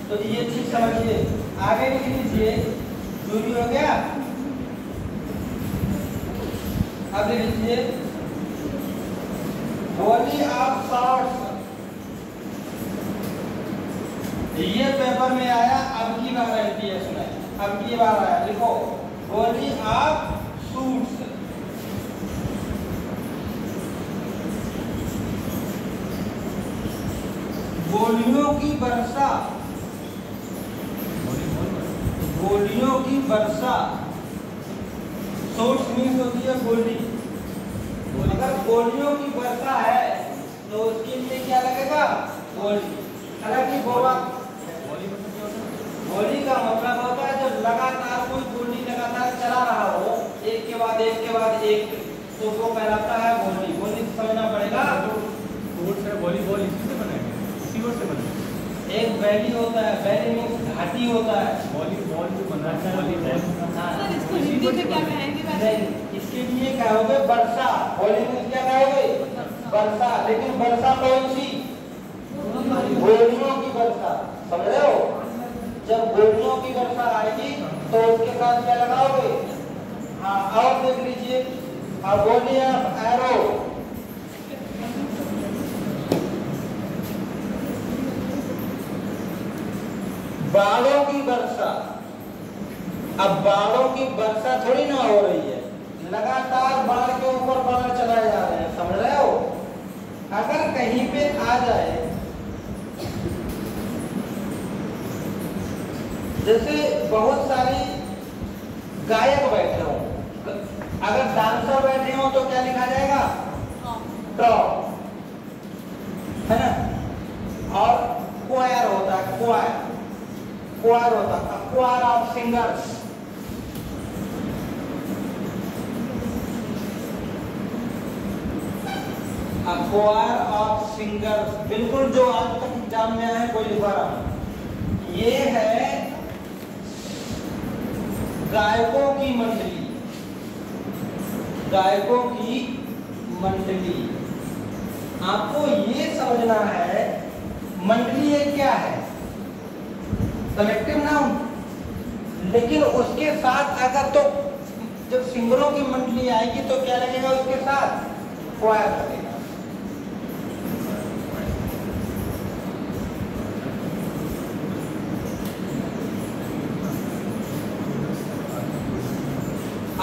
तो ये चीज समझिए। आगे लिख लीजिए, ज्यूरी हो गया। अब लीजिए वॉली ऑफ शॉर्ट्स, ये पेपर में आया, अब की बार एलटीएस में, अब की बार आया, लिखो वॉली ऑफ शूट्स। गोलियों की वर्षा, गोलियों की वर्षा, शॉर्ट्स मीन्स होती है गोली। अगर गोलियों की वर्षा है तो उसके लिए क्या लगेगा? गोली। हालांकि गोली का मतलब होता है जब लगातार कोई गोली लगातार चला रहा हो, एक के बाद एक के बाद एक, तो वो कहलाता है गोली। गोली समझना पड़ेगा। वॉलीबॉल इसी से बनेगा, इसी वर्ड से बनेगा। एक वैली होता है, वैली मीन्स घाटी होता है। वॉलीबॉल जो बना है वॉलीबॉल, सर इसको हिंदी में क्या कहेंगे वैसे? नहीं, इसके लिए कहोगे वर्षा। वॉली मीन्स क्या कहोगे? वर्षा। लेकिन वर्षा कौन सी? गोलियों की वर्षा। समझ रहे हो? जब गोलियों की वर्षा आएगी तो उसके साथ क्या लगाओगे? हाँ, और देख लीजिए, अब बोलिए आप एरो। बाणों की वर्षा। अब बाणों की वर्षा थोड़ी ना हो रही है, लगातार बाण के ऊपर बाण चलाए जा रहे हैं। समझ रहे हो? अगर कहीं पे आ जाए, जैसे बहुत सारी गायक बैठे हो, अगर डांसर बैठे हो तो क्या लिखा जाएगा? ड्रॉप, है ना? और क्वायर होता है, क्वायर, क्वायर होता है, choir of singers. Choir of singers, बिल्कुल जो आज तक एग्जाम में आए कोई लिखा रहा। ये है गायकों की मंडली, गायकों की मंडली। आपको ये समझना है मंडली ये क्या है? Collective noun. लेकिन उसके साथ अगर तो जब सिंगरों की मंडली आएगी तो क्या लगेगा उसके साथ? क्वायर लगेगा।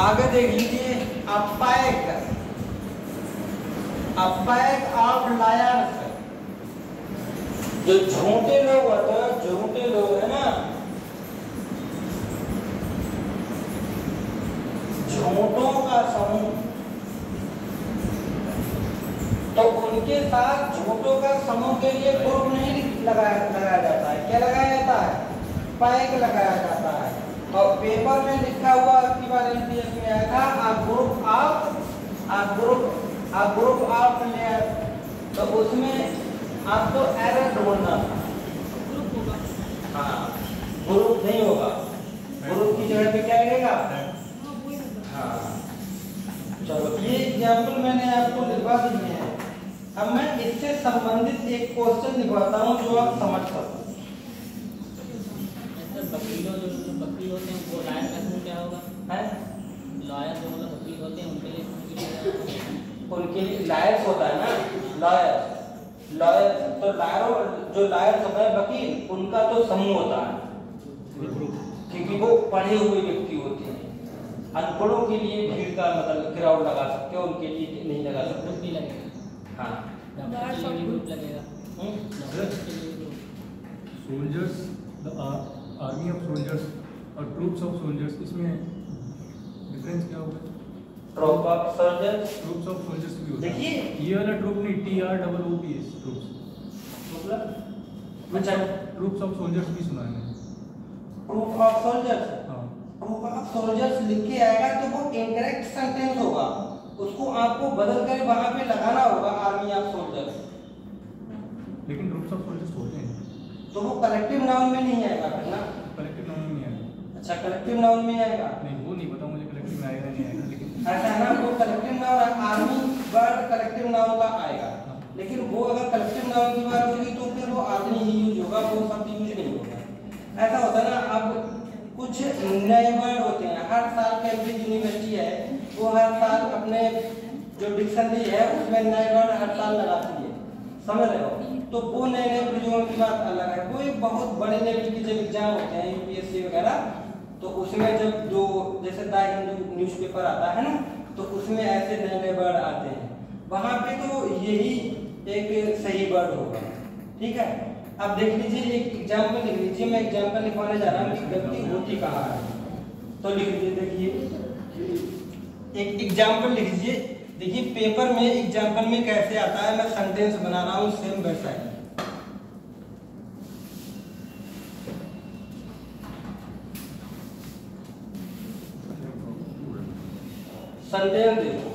आगे देख लीजिए, अपैक, अपैक ऑफ लायर्स। जो झूठे लोग होते हैं, झूठे लोग है ना, झूठों का समूह, तो उनके साथ झूठों का समूह के लिए ग्रुप नहीं लगाया जाता है। क्या लगाया जाता है? पैक लगाया जाता है। और पेपर में लिखा हुआ की बार एलटीएस में आया था, आ ग्रुप ऑफ लेयर, तो उसमें आपको एरर ढूंढना था। ग्रुप होगा। हाँ, ग्रुप नहीं होगा, ग्रुप की जगह पे क्या लगेगा? हाँ, वही होगा। हाँ, चलो ये एग्जाम्पल मैंने आपको लिखवा दिए हैं। अब मैं इससे संबंधित एक क्वेश्चन लिखवाता हूँ जो आप समझ सको। वकीलों जो वकील होते हैं वो लायर का समूह क्या होगा? है लॉयर जो मतलब वकील होते हैं उनके उनके लायर्स होता है ना, लॉयर, लॉयर तो लायरों, जो लायर्स होता है वकील, उनका तो समूह होता है, क्योंकि वो पढ़े हुए व्यक्ति होते हैं। अनपढ़ों के लिए भीड़ का मतलब क्राउड लगा सकते हो, उनके लिए नहीं लगा सकते। ग्रुप नहीं लगेगा। हाँ, डॉक्टर के लिए भी ग्रुप लगेगा। सोल्जर्स, आर्मी ऑफ सोल्जर्स और ट्रूप्स ऑफ सोल्जर्स, इसमें डिफरेंस क्या होगा? Troop of soldiers, troops of soldiers भी होता है। देखिए ये वाला ट्रूप नहीं, TROOPS ट्रूप्स, मतलब अच्छा, ट्रूप्स ऑफ सोल्जर्स भी सुना है मैंने। ट्रूप ऑफ सोल्जर्स, हाँ, ट्रूप ऑफ सोल्जर्स लिख के आएगा तो वो इनकरेक्ट सेंटेंस होगा, उसको आपको बदल कर वहां पे लगाना होगा आर्मी ऑफ सोल्जर्स। लेकिन ट्रूप्स ऑफ सोल्जर्स होते हैं, तो वो कलेक्टिव नाउन में नहीं आएगा फिर ना। कलेक्टिव नाउन में नहीं आएगा। अच्छा, कलेक्टिव नाउन में आएगा? नहीं, वो नहीं पता मुझे कलेक्टिव में आएगा नहीं आएगा, लेकिन ऐसा है ना, वो collective noun, army word collective noun का आएगा, लेकिन वो अगर कलेक्टिव नाउन की बात होगी तो फिर वो आर्मी ही यूज होगा, वो शब्द यूज नहीं होगा। ऐसा होता है ना, अब कुछ नए वर्ड होते हैं, हर साल कैम्ब्रिज यूनिवर्सिटी है वो हर साल अपने जो डिक्शनरी है उसमें नए वर्ड हर साल लगाती है, समझ रहे हो। तो वो नए नए प्रयोगों की बात अलग है। कोई बहुत बड़े लेवल की जब एग्जाम होते हैं यूपीएससी वगैरह, तो उसमें जब जो जैसे द हिंदू न्यूज़पेपर आता है ना, तो उसमें ऐसे नए नए वर्ड आते हैं, वहां पे तो यही एक सही वर्ड होगा, ठीक है। अब देख लीजिए, एक एग्जाम्पल लिख लीजिए, मैं एग्जाम्पल लिखवाने जा रहा हूँ कि गलती होती कहाँ है। तो लिख लीजिए, देखिए एक एग्जाम्पल लिख लीजिए। देखिए पेपर में एग्जाम्पल में कैसे आता है, मैं सेंटेंस बना रहा हूँ सेम वैसा ही। सेंटेंस देखो,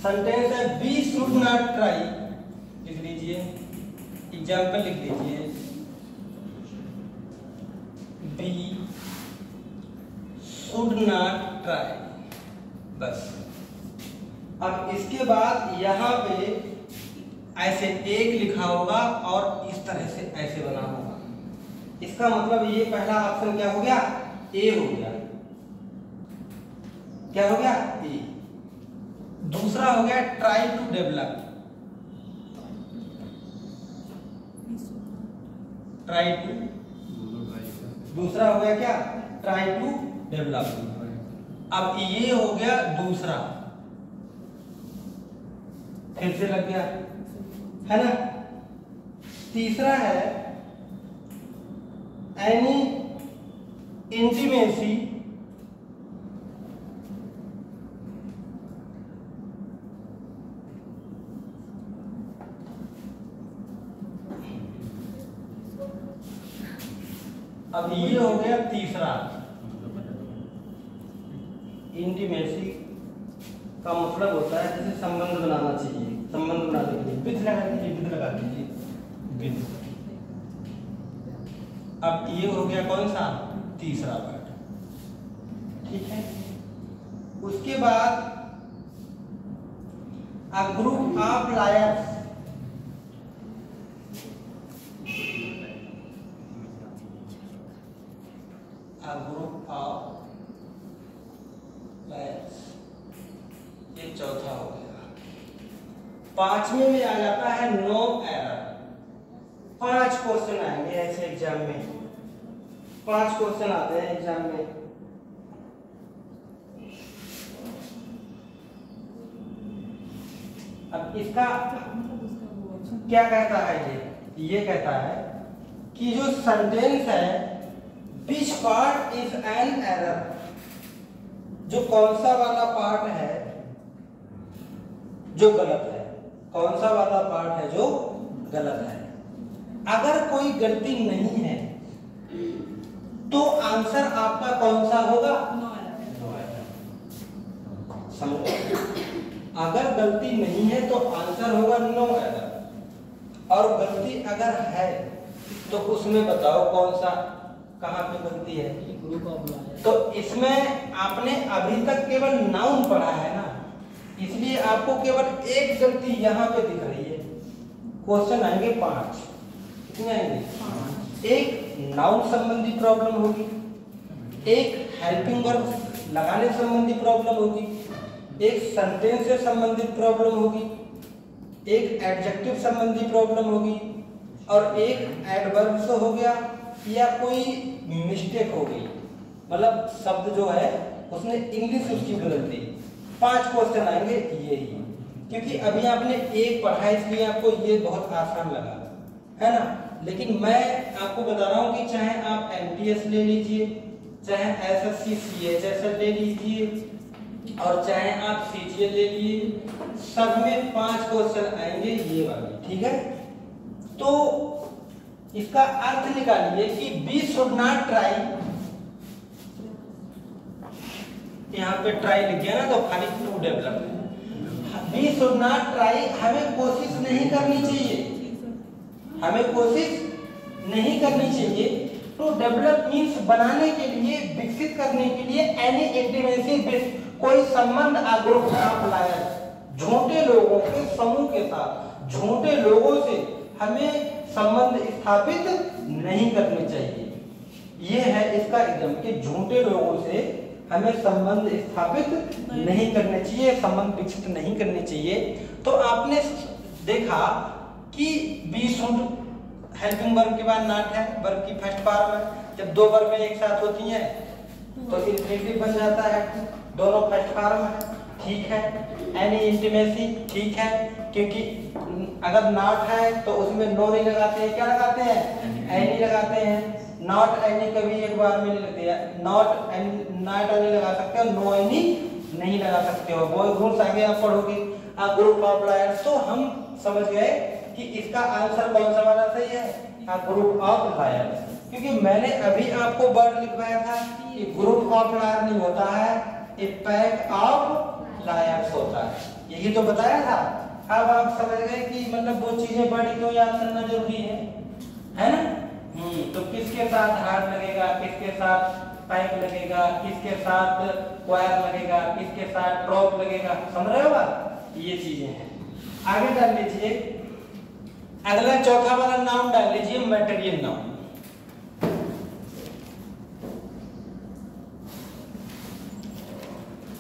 सेंटेंस है वी शुड नॉट ट्राई, लिख लीजिए, एग्जाम्पल लिख लीजिए, वी शुड नॉट ट्राई, बस। अब इसके बाद यहाँ पे ऐसे एक लिखा होगा और इस तरह से ऐसे बना होगा। इसका मतलब ये पहला ऑप्शन क्या हो गया, ए हो गया। क्या हो गया, ए। दूसरा हो गया try to develop, try to, दूसरा हो गया क्या, ट्राई टू डेवलप। अब ये हो गया दूसरा, फिर से लग गया, है ना। तीसरा है एनी इंटीमेसी अब ये हो गया तीसरा। इंटीमेसी का मतलब होता है जैसे संबंध बनाना चाहिए, संबंध बनाने के लिए विद लगा दीजिए, विद लगा दीजिए, विद। अब ये हो गया कौन सा, तीसरा वर्ड, ठीक है। उसके बाद a group of lawyers, a group of lawyers, ये चौथा हो गया। पांचवें में आ जाता है नो एरर। 5 क्वेश्चन आएंगे ऐसे एग्जाम में, 5 क्वेश्चन आते हैं एग्जाम में। अब इसका क्या कहता है, ये कहता है कि जो सेंटेंस है which part is an error, जो कौन सा वाला पार्ट है जो गलत है, कौन सा वाला पार्ट है जो गलत है। अगर कोई गलती नहीं है तो आंसर आपका कौन सा होगा, समझो। अगर गलती नहीं है तो आंसर होगा नो एरर, और गलती अगर है तो उसमें बताओ कौन सा, कहाँ पे गलती है। ग्रुप ऑफ लायर्स, तो इसमें आपने अभी तक केवल नाउन पढ़ा है ना, इसलिए आपको केवल एक गलती यहाँ पे दिख रही है। क्वेश्चन आएंगे 5, कितने आएंगे, एक नाउन संबंधी प्रॉब्लम होगी, एक हेल्पिंग वर्ब लगाने संबंधी प्रॉब्लम होगी, एक सेंटेंस से संबंधित प्रॉब्लम होगी, एक एडजेक्टिव संबंधी प्रॉब्लम होगी, और एक एडवर्ब से हो गया, या कोई मिस्टेक हो गई, मतलब शब्द जो है उसने इंग्लिश उसकी बदल दी। 5 क्वेश्चन आएंगे ये ही, क्योंकि अभी आपने एक पढ़ा है इसलिए आपको ये बहुत आसान लगा, है ना। लेकिन मैं आपको बता रहा हूँ कि चाहे आप एमटीएस ले लीजिए, चाहे एसएससी सीएचएसएल ले लीजिए, और चाहे आप सीजीएल ले लीजिए, सब में 5 क्वेश्चन आएंगे ये वाले, ठीक है। तो इसका अर्थ निकालिए कि वी शुड नॉट ट्राई, यहाँ पे ट्राई लिख गया ना तो खाली to develop. We should not try, हमें कोशिश नहीं करनी चाहिए, हमें कोशिश नहीं करनी चाहिए। टू डेवलप मीन्स बनाने के लिए, विकसित करने के लिए, एनी इंटीमेसी, कोई संबंध, ग्रुप ऑफ लायर्स, झूठे लोगों के समूह के साथ, झूठे लोगों से हमें संबंध स्थापित नहीं करने चाहिए। ये है इसका एग्जाम कि झूठे लोगों से हमें संबंध स्थापित नहीं करने चाहिए, संबंध विकसित नहीं करने चाहिए। तो आपने देखा कि बी शुड हेल्पिंग वर्ब के बाद नॉट है, वर्ब की फर्स्ट फॉर्म है। जब दो वर्ब एक साथ होती हैं तो इंफिनिटिव बन जाता है, दोनों फर्स्ट फॉर्म है, ठीक है। एनी इंटीमेसी, ठीक है, क्योंकि अगर नॉट है तो उसमें नो नहीं लगाते हैं, क्या लगाते हैं, एनी लगाते हैं। नॉट एनी कभी एक बार में नहीं लगती है, नॉट एनी लगा सकते हो, नो एनी नहीं लगा सकते हो। वो रूल्स आगे आप पढ़ोगे, ग्रुप ऑफ लायर्स। तो हम समझ गए कि इसका आंसर कौन सा वाला सही है, ग्रुप ऑफ लायर्स, क्योंकि मैंने अभी आपको वर्ड लिखवाया था कि ग्रुप ऑफ लायर नहीं होता है, ए पैक ऑफ लायर्स होता है, यही तो बताया था। अब आप समझ गए कि मतलब वो चीजें बड़ी क्यों याद करना जरूरी है ना। तो किसके साथ हार्ट लगेगा, किसके साथ पैक लगेगा, किसके साथ क्वायर लगेगा, किसके साथ ड्रॉप लगेगा, समझ रहे हो बात, ये चीजें हैं। आगे डाल लीजिए, अगला चौथा वाला नाउन डाल लीजिए, मटेरियल नाउन।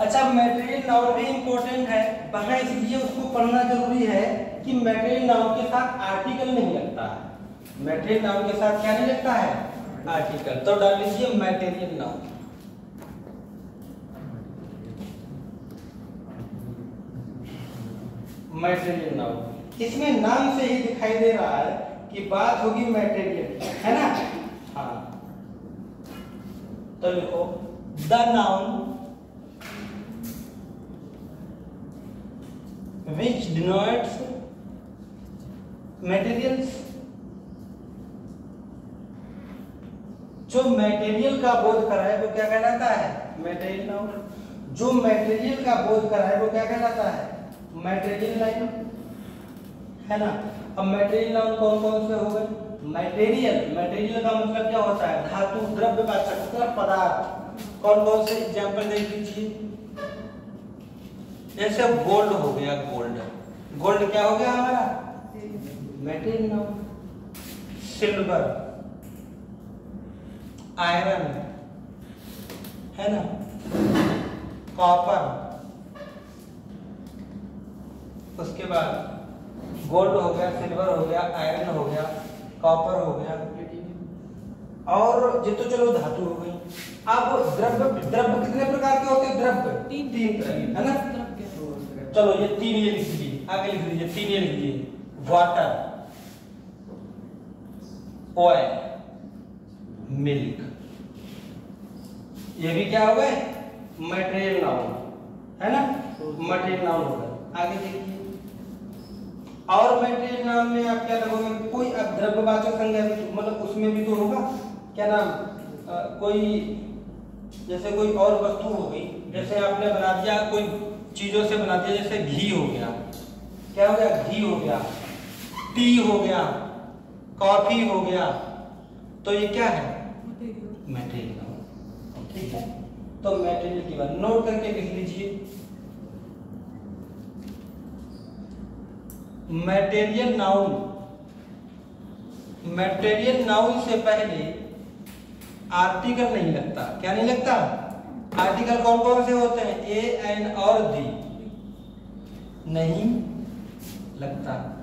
अच्छा, मटेरियल नाउन भी इंपॉर्टेंट है, वहां इसलिए उसको पढ़ना जरूरी है कि मटेरियल नाउन के साथ आर्टिकल नहीं लगता है। मटेरियल नाउन के साथ क्या नहीं लगता है, आर्टिकल। तो डाल लीजिए मटेरियल नाउन। मटेरियल नाउन, इसमें नाम से ही दिखाई दे रहा है कि बात होगी मटेरियल, है ना। हाँ, तो लिखो the noun which denotes materials, जो मटेरियल का बोध कर रहा है वो क्या कहलाता है, मटेरियल नाउन। जो मटेरियल का बोध कर रहा है वो क्या कहलाता है, मटेरियल नाउन, है ना। अब मटेरियल नाउन कौन कौन से हो गए, मटेरियल का मतलब क्या होता है, धातु, द्रव्य का मतलब पदार्थ। कौन कौन से एग्जांपल देख लीजिए, जैसे गोल्ड हो गया, गोल्ड क्या हो गया हमारा, मटेरियल नाउन। सिल्वर, आयरन, है ना, कॉपर, उसके बाद गोल्ड हो गया, सिल्वर हो गया, आयरन हो गया, कॉपर हो गया, और ये तो चलो धातु हो गई। अब द्रव्य कितने प्रकार के होते हैं, द्रव्य तीन तरह, है ना। चलो ये तीन ये लिख लीजिए, आगे लिख लीजिए, तीन ये लिख लीजिए, वाटर, ऑयल, मिल्क। ये भी क्या हो गए, मटेरियल नाउन, है ना, मटेरियल नाउन हो गए। आगे देखिए, और मटेरियल नाउन में आप क्या लगोगे, कोई अब द्रव्यवाचक संज्ञा, मतलब उसमें भी तो होगा, क्या नाम, कोई जैसे कोई और वस्तु हो गई, जैसे आपने बना दिया, कोई चीजों से बना दिया, जैसे घी हो गया, क्या हो गया, घी हो गया, टी हो गया, कॉफी हो गया, तो ये क्या है, मटेरियल नाउन, ठीक है। तो मटेरियल की बात नोट करके लिख लीजिए, मटेरियल नाउन, मटेरियल नाउन से पहले आर्टिकल नहीं लगता, क्या नहीं लगता, आर्टिकल कौन कौन से होते हैं, ए, एन और दी, नहीं लगता है।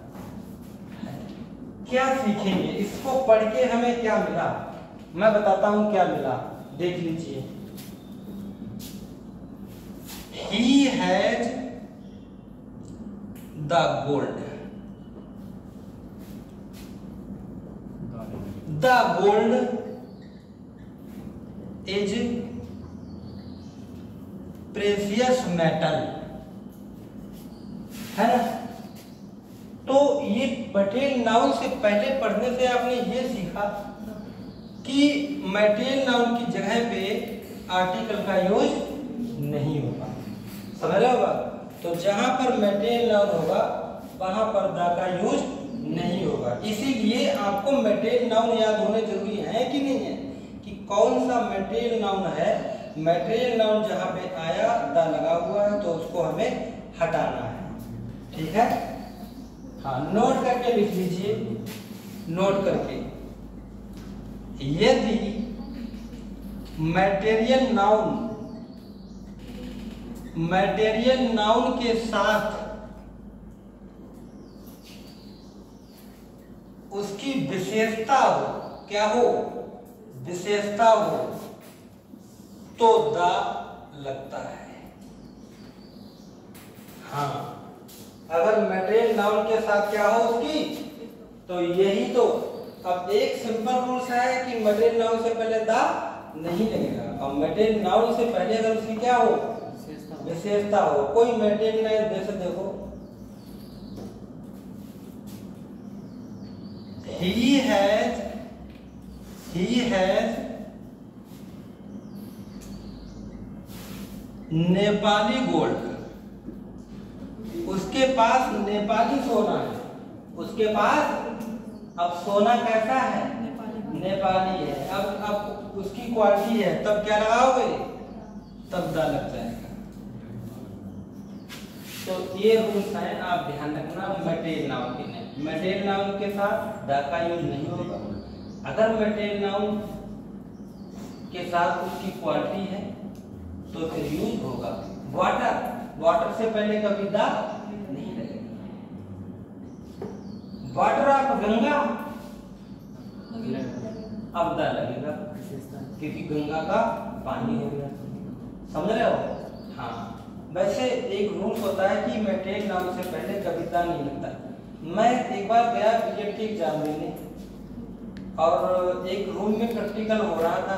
क्या सीखेंगे, इसको पढ़ के हमें क्या मिला, मैं बताता हूं क्या मिला, देख लीजिए। He has the gold, the gold is precious metal, है ना। तो ये मटेरियल नाउन से पहले पढ़ने से आपने ये सीखा कि मटेरियल नाउन की जगह पे आर्टिकल का यूज नहीं होगा, समझ रहे होगा। तो जहां पर मटेरियल नाउन होगा वहां पर द का यूज नहीं होगा। इसीलिए आपको मटेरियल नाउन याद होने जरूरी है कि नहीं है, कि कौन सा मटेरियल नाउन है। मटेरियल नाउन जहां पे आया द लगा हुआ है तो उसको हमें हटाना है, ठीक है। हाँ, नोट करके लिख लीजिए, नोट करके, यदि मटेरियल नाउन के साथ उसकी विशेषता हो, क्या हो, विशेषता हो, तो दा लगता है। हाँ, अगर मटेरियल नाउन के साथ क्या हो उसकी, तो यही तो। अब एक सिंपल रूल्स है कि मटेरियल नाउन से पहले दा नहीं लगेगा, और मटेरियल नाउन से पहले अगर उसकी क्या हो, विशेषता हो। कोई मटेरियल नाउन जैसे देखो, he has नेपाली गोल्ड, उसके पास नेपाली सोना है, उसके पास। अब सोना कैसा है, नेपाली है। अब उसकी क्वालिटी है, तब क्या लगाओगे, तब दा लग जाएगा। तो ये रूल्स हैं, आप ध्यान रखना। मटेरियल नाउन के लिए, मटेरियल नाउन के साथ दा का यूज नहीं होगा। अगर मटेरियल नाउन के साथ उसकी क्वालिटी है तो फिर यूज होगा। वाटर से पहले कभी दा नहीं लगेगा। वाटर ऑफ गंगा, अब दा लगेगा, क्योंकि गंगा का पानी हो गया। समझ रहे हो? हाँ। वैसे एक रूल होता है कि मटेरियल नाउन से पहले कभी दा नहीं लगता। मैं एक बार गया बीएड के एग्जाम देने, और एक रूम में प्रैक्टिकल हो रहा था,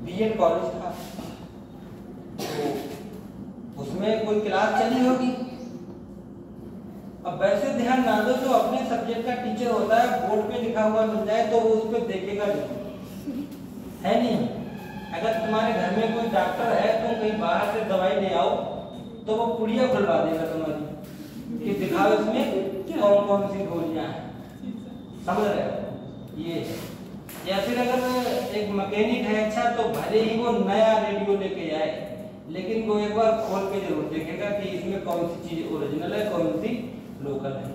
बीएड कॉलेज था, तो उसमें कोई क्लास चली होगी। अब वैसे ध्यान ना दो, जो अपने सब्जेक्ट का टीचर होता है बोर्ड पे लिखा हुआ मिल जाए तो वो उस पर देखेगा नहीं, है नहीं। अगर तुम्हारे घर में कोई डॉक्टर है, तुम कहीं बाहर से दवाई ले आओ तो वो पुड़िया खुलवा देगा तुम्हारी कि दिखाओ इसमें कौन कौन सी गोलियां हैं। समझ रहे हो? ये है। या फिर अगर एक मैकेनिक है अच्छा, तो भले ही वो नया रेडियो लेके आए, लेकिन वो एक बार खोल के जरूर देखेगा कि इसमें कौन सी चीज ओरिजिनल है, कौन सी लोकल है।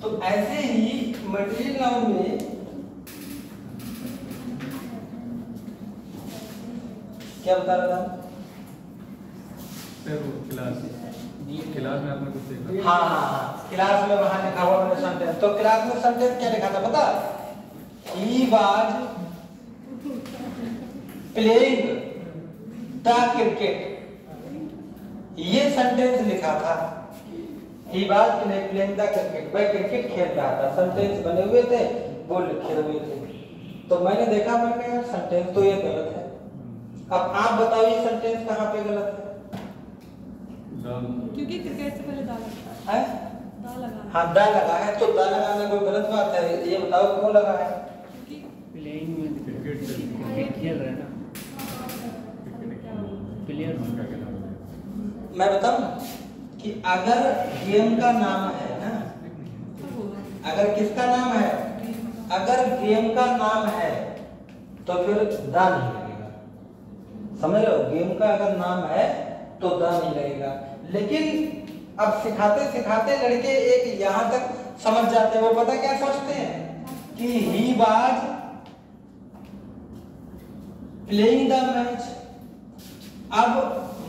तो ऐसे ही मटेरियल नाउन में क्या बता रहा था? क्लास में आपने कुछ देखा? हाँ, क्लास में वहां लिखा हुआ मैंने सेंटेंस। तो क्लास में सेंटेंस क्या लिखा था पता? He was playing the cricket, ये सेंटेंस लिखा था। He was playing the cricket, वह क्रिकेट खेल रहा था। सेंटेंस बने हुए थे, वो लिखे हुए थे। तो मैंने देखा, मैंने कहा सेंटेंस तो ये गलत है। अब आप बताओ ये सेंटेंस कहाँ पे गलत है? क्योंकि क्रिकेट से पहले दा लगता है। दा लगा। हाँ, दा लगा है, तो दा लगाना कोई गलत बात है? ये बताओ क्यों लगा है? प्लेइंग में क्रिकेट खेल रहे हैं ना, प्लेयर। मैं बताऊं कि अगर गेम का नाम है ना, अगर किसका नाम है, अगर गेम का नाम है तो फिर दा नहीं लगेगा। समझ रहे हो? गेम का अगर नाम है तो दा नहीं लगेगा। लेकिन अब सिखाते सिखाते लड़के एक यहां तक समझ जाते हैं। वो पता क्या सोचते हैं कि he was playing the match. अब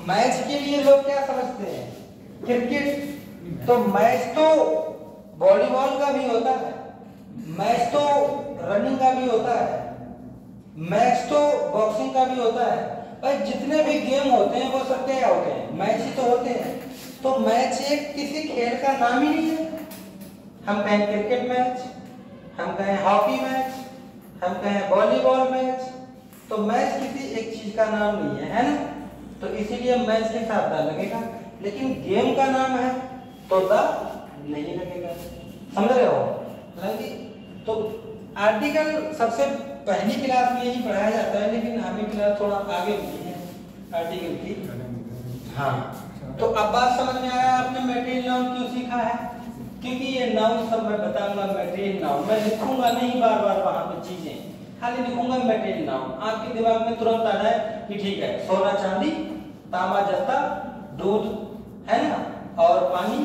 मैच के लिए लोग क्या समझते हैं? क्रिकेट। तो मैच तो वॉलीबॉल का भी होता है, मैच तो रनिंग का भी होता है, मैच तो बॉक्सिंग का भी होता है। भाई जितने भी गेम होते हैं वो सब क्या होते हैं? मैच ही तो होते हैं। तो मैच एक किसी खेल का नाम ही नहीं है। हम कहें क्रिकेट मैच, हम कहें हॉकी मैच, हम कहें वॉलीबॉल मैच, तो मैच किसी एक चीज का नाम नहीं है ना? तो इसीलिए मैच के साथ दा लगेगा। लेकिन गेम का नाम है तो दा नहीं लगेगा। समझ रहे हो? तो आर्टिकल सबसे पहली क्लास में ही पढ़ाया जाता है, लेकिन हमें क्लास थोड़ा आगे की है आर्टिकल की। हाँ, तो अब बात समझ में आया आपने मटेरियल नाउन क्यों सीखा है? क्योंकि ये नाउन सब मैं बताऊंगा मटेरियल नाउन, मैं लिखूंगा नहीं बार बार वहां पे चीजें, खाली लिखूंगा मटेरियल नाउन। आपके दिमाग में तुरंत आ जाए कि ठीक है, सोना चांदी, तांबा जस्ता, दूध है ना, और पानी,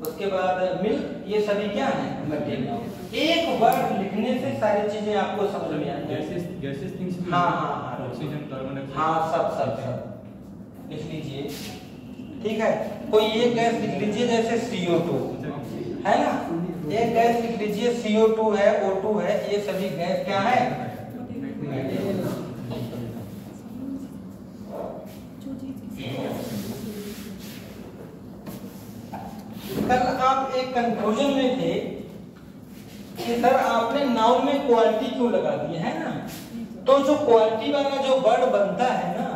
उसके बाद मिल्क, ये सभी क्या है? Material noun. एक वर्ड लिखने से सारी चीजें आपको समझ में आती हैं। गैसेस थिंग्स भी, हाँ, ऑक्सीजन, कार्बन डाइऑक्साइड, हाँ, सब लिख लीजिए। ठीक है, कोई एक गैस लिख लीजिए जैसे CO2 है ना, एक गैस लिख लीजिए CO2 है, O2 है, ये सभी गैस क्या है? कल आप एक कंफ्यूजन में थे कि सर आपने नाउन में क्वालिटी क्यों लगा दी है ना, तो जो क्वालिटी वाला जो वर्ड बनता है ना,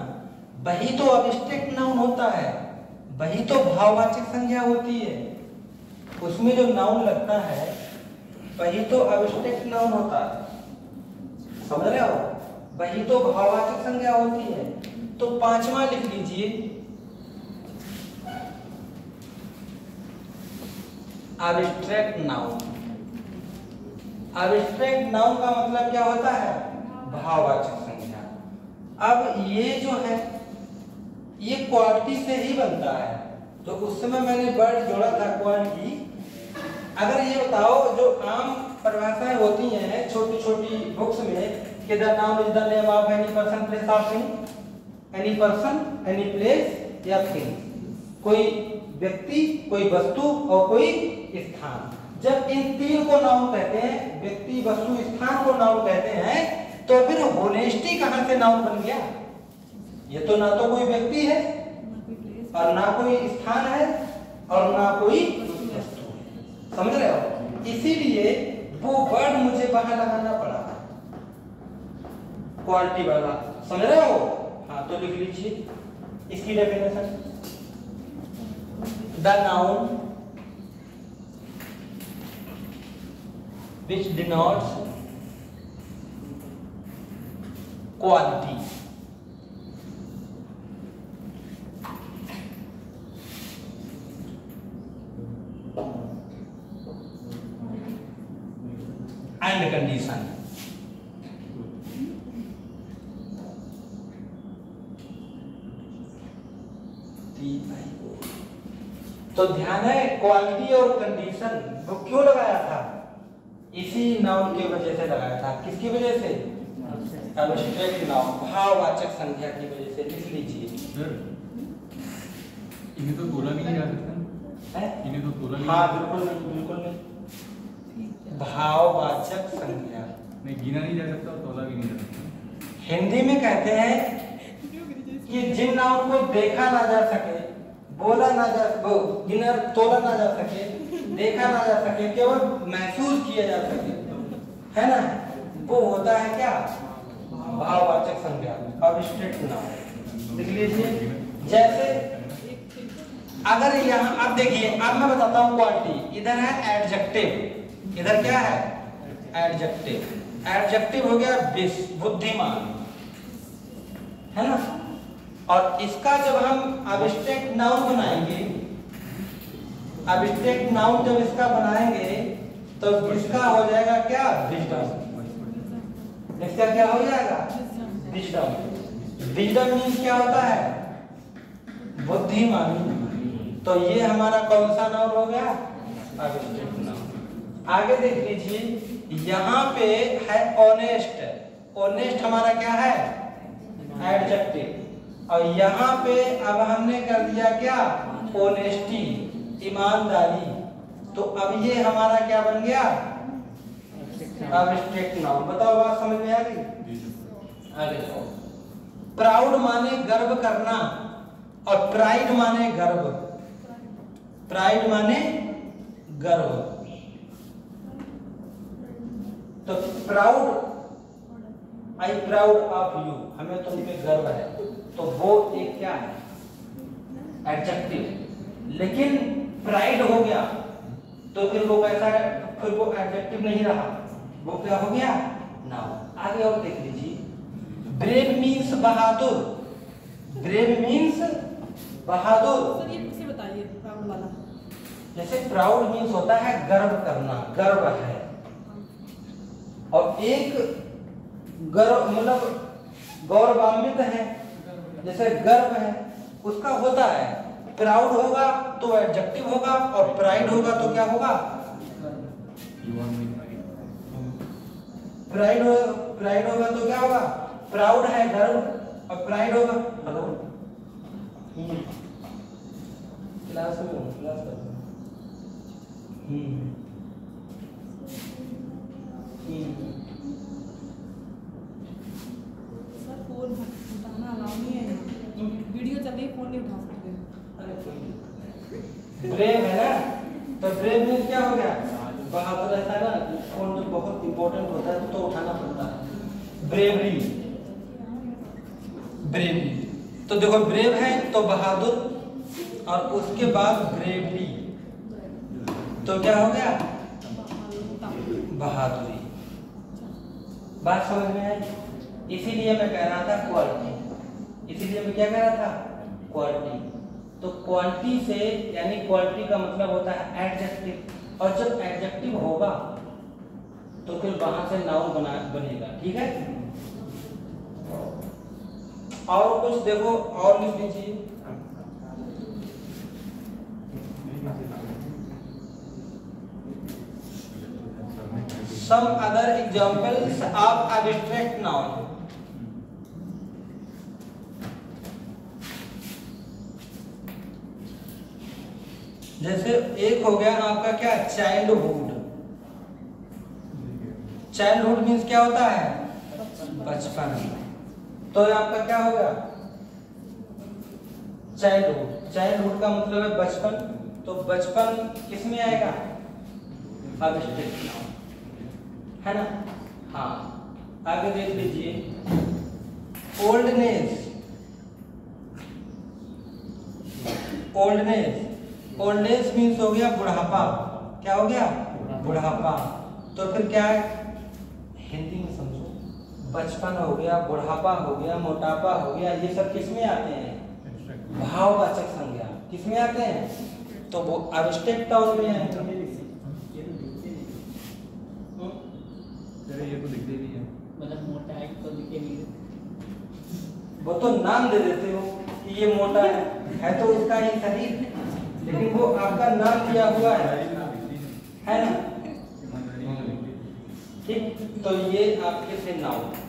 वही तो अब्स्ट्रैक्ट नाउन होता है, वही तो भाववाचक संज्ञा होती है। उसमें जो नाउन लगता है वही तो अब्स्ट्रैक्ट नाउन होता है, समझ रहे हो? वही तो भाववाचक संज्ञा होती है। तो पांचवा लिख लीजिए, अब्स्ट्रैक्ट नाउन। अब्स्ट्रैक्ट नाउन का मतलब क्या होता है? भाववाचक संज्ञा। अब ये जो है ये क्वालिटी से ही बनता है, तो उस समय मैंने वर्ड जोड़ा था क्वालिटी। अगर ये बताओ जो आम परिभाषाएं होती हैं छोटी छोटी बुक्स में कि the noun is the name of any person, place of thing, any person, any place या थिंग, कोई व्यक्ति, कोई वस्तु और कोई स्थान। जब इन तीन को नाउन कहते हैं, व्यक्ति, वस्तु, स्थान को नाउन कहते हैं, तो फिर होनेस्टी कहां से नाउन बन गया? ये तो ना तो कोई व्यक्ति है और ना कोई स्थान है और ना कोई वस्तु है, समझ रहे हो? इसीलिए वो वर्ड मुझे वहां लगाना पड़ा क्वालिटी वाला, समझ रहे हो? हाँ, तो लिख लीजिए इसकी definition. The noun which denotes quality and condition। तो ध्यान है, क्वालिटी और कंडीशन वो क्यों लगाया था? इसी नाउन की वजह से लगाया था। किसकी वजह से? अब्स्ट्रैक्ट नाउन, भाववाचक संज्ञा की वजह से। लिख लीजिए सर, इन्हें तो तोला भी नहीं जा सकता है? इन्हें तो तोला भी हाँ, बिल्कुल नहीं, बिल्कुल नहीं। भाववाचक संज्ञा नहीं, गिना नहीं जा सकता और तोला भी नहीं जा सकता। हिंदी में कहते हैं कि जिन नाउन को देखा ना जा सके, बोला ना जा, वो गिना तोला ना जा सके, देखा ना जा सके, केवल महसूस किया जा सके, है ना, वो होता है क्या? भाववाचक संज्ञा, अब्स्ट्रैक्ट नाउन। लिख लीजिए। जैसे अगर यहाँ आप देखिए, अब मैं बताता हूँ क्वालिटी। इधर है एडजेक्टिव, इधर क्या है? एडजेक्टिव। एडजेक्टिव हो गया बुद्धिमान, है ना, और इसका जब हम अब्स्ट्रैक्ट नाउन बनाएंगे, अब्स्ट्रैक्ट नाउन जब इसका बनाएंगे तो इसका हो जाएगा क्या? विजडम। इसका क्या हो जाएगा? विजडम। विजडम मीन्स क्या होता है? बुद्धिमानी। तो ये हमारा कौन सा नाउन हो गया? Abstract noun. आगे देख लीजिए, यहाँ पे है ऑनेस्ट। ऑनेस्ट हमारा क्या है? एडजेक्टिव। और यहाँ पे अब हमने कर दिया क्या? ऑनेस्टी, ईमानदारी। तो अब ये हमारा क्या बन गया? Abstract noun. बताओ, बात समझ में आ गई? आगे जाओ। प्राउड माने गर्व करना और प्राइड माने गर्व। प्राइड माने गर्व। तो proud, I proud of you, हमें तुम पे गर्व है, तो वो एक क्या है? एडजेक्टिव। लेकिन प्राइड हो गया तो फिर वो कैसा है? फिर वो एडजेक्टिव नहीं रहा, वो क्या हो गया? नाउन। आगे और देख लीजिए। ब्रेव मीन्स बहादुर। ब्रेव मीन्स बहादुर। सर ये किसे बताइए प्राउड वाला? जैसे प्राउड मीन्स होता है गर्व करना, गर्व है, और एक गर्व मतलब गौरवान्वित है, जैसे गर्व है उसका होता है। प्राउड होगा तो एडजेक्टिव होगा और प्राइड होगा तो क्या होगा? प्राइड होगा तो क्या होगा? प्राउड है गर्व, और प्राइड होगा हेलो क्लास में क्लास करते सर फोन उठाना अलाउ नहीं है यहाँ। वीडियो चल रही है, फोन नहीं उठा सकते। ब्रेव है ना, तो ब्रेव मीन्स क्या हो गया? बहादुर। ऐसा है ना, फोन जो बहुत इंपॉर्टेंट होता है तो उठाना पड़ता है। Bravery, bravery. तो देखो ब्रेव है तो बहादुर, और उसके बाद ब्रेवरी तो क्या हो गया? बहादुरी। बात समझ में आई? इसीलिए मैं कह रहा था क्वालिटी, इसीलिए मैं क्या कह रहा था? क्वालिटी। तो क्वालिटी से यानी क्वालिटी का मतलब होता है एडजेक्टिव, और जब एडजेक्टिव होगा तो फिर वहां से नाउन बनेगा। ठीक है, और कुछ देखो और लिख दीजिए। Some other examples of abstract noun. जैसे एक हो गया आपका क्या? चाइल्डहुड। चाइल्डहुड मीन्स क्या होता है? बचपन। तो आपका क्या हो गया? चाइल्डहुड। चाइल्डहुड का मतलब है बचपन, तो बचपन किस में आएगा? अब्स्ट्रैक्ट नाउन, है ना? हाँ, आगे देख लीजिए। ओल्डनेस, ओल्डनेस, ओल्डनेस मीन्स हो गया बुढ़ापा। क्या हो गया? बुढ़ापा। तो फिर क्या है? हिंदी में समझो, बचपन हो गया, बुढ़ापा हो गया, मोटापा हो गया, ये सब किस में आते हैं? भाववाचक संज्ञा। किस में आते हैं? तो वो अब्स्ट्रैक्ट नाउन में आएंगे। ये तो दिखते भी है, मतलब मोटा है तो दिखे भी। वो तो नाम दे देते हो कि ये मोटा है तो उसका ही शरीर, लेकिन वो आपका नाम दिया हुआ है ना? ठीक, तो ये आपके से नाउन।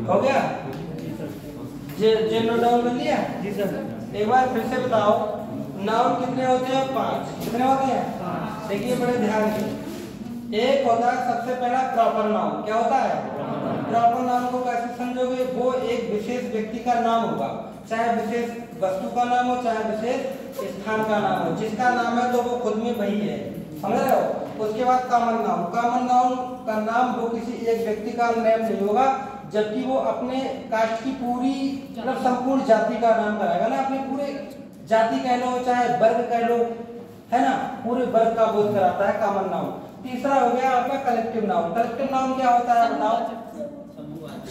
हो गया? जे नोट डाउन कर लिया? जी सर। एक बार फिर से बताओ, नाउन कितने होते हैं? 5। कितने होते हैं? 5। देखिए बड़े ध्यान से। एक होता है सबसे पहला प्रॉपर नाउन। क्या होता है? प्रॉपर नाउन को कैसे समझोगे? वो एक विशेष व्यक्ति का नाम होगा, चाहे विशेष वस्तु का नाम हो, चाहे विशेष स्थान का नाम हो। जिसका नाम है तो वो खुद में वही है, समझ रहे हो? उसके बाद कॉमन नाउन। कॉमन नाउन का नाम वो किसी एक व्यक्ति का नेम नहीं होगा, जबकि वो अपने कास्ट की पूरी मतलब संपूर्ण जाति का नाम कराएगा ना, अपने पूरे जाति कह लो चाहे वर्ग कह लो, है ना? पूरे वर्ग का बोध कराता है कॉमन नाउन। तीसरा हो गया आपका कलेक्टिव नाउन। कलेक्टिव नाउन क्या होता है बताओ?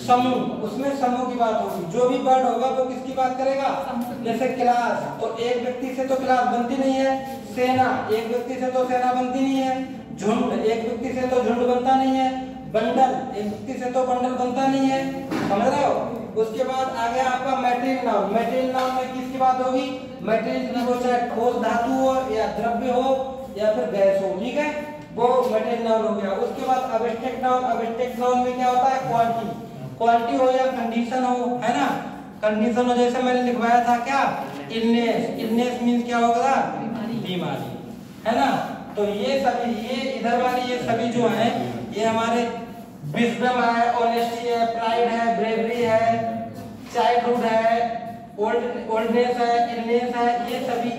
समूह। उसमें समूह की बात होगी, जो भी वर्ड होगा वो किसकी बात करेगा? जैसे क्लास, तो एक व्यक्ति से तो क्लास बनती नहीं है। सेना, एक व्यक्ति से तो सेना बनती नहीं है। झुंड, एक व्यक्ति से तो झुंड बनता नहीं है। बंडल, एक व्यक्ति से तो बंडल बनता नहीं है, समझ रहे हो? उसके बाद आ गया आपका मटेरियल नाउन। मटेरियल नाउन में किसकी बात होगी? मटेरियल की, वो चाहे ठोस धातु हो या द्रव्य हो या फिर गैस हो, ठीक है? वो मटेरियल नाउन हो गया। उसके बाद अब्स्ट्रैक्ट नाउन। अब्स्ट्रैक्ट नाउन में क्या होता है? क्वालिटी। क्वालिटी हो या कंडीशन हो, है ना? कंडीशन हो, जैसे मैंने लिखवाया था क्या? इलनेस। इलनेस मीन्स क्या होगा? बीमारी, है ना? तो ये सभी, ये इधर वाली ये सभी जो है, ये हमारे विजडम है, ऑनेस्टी है, प्राइड है, ब्रेवरी है, चाइल्डहुड है, ओल्डनेस है, इलनेस है, ये सभी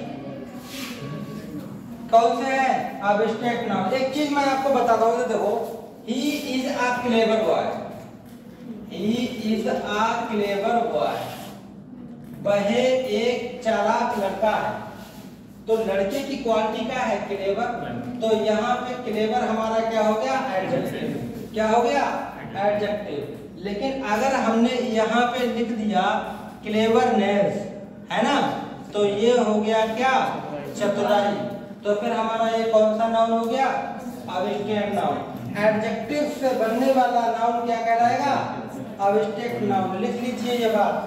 कौन से हैं? Abstract noun. एक चीज मैं आपको बताता हूँ, देखो, he is a clever boy. He is a clever boy. वह एक चालाक लड़का है। तो लड़के की क्वालिटी क्या है? क्लेवर। तो यहाँ पे क्लेवर हमारा क्या हो गया? एडजेक्टिव। क्या हो गया? एडजेक्टिव। लेकिन अगर हमने यहाँ पे लिख दिया क्लेवरनेस, है ना, तो ये हो गया क्या, चतुराई। तो फिर हमारा ये कौन सा नाउन हो गया, अब्स्ट्रैक्ट नाउन। एडजेक्टिव से बनने वाला नाउन क्या कहलाएगा, अब्स्ट्रैक्ट नाउन। लिख लीजिए ये बात,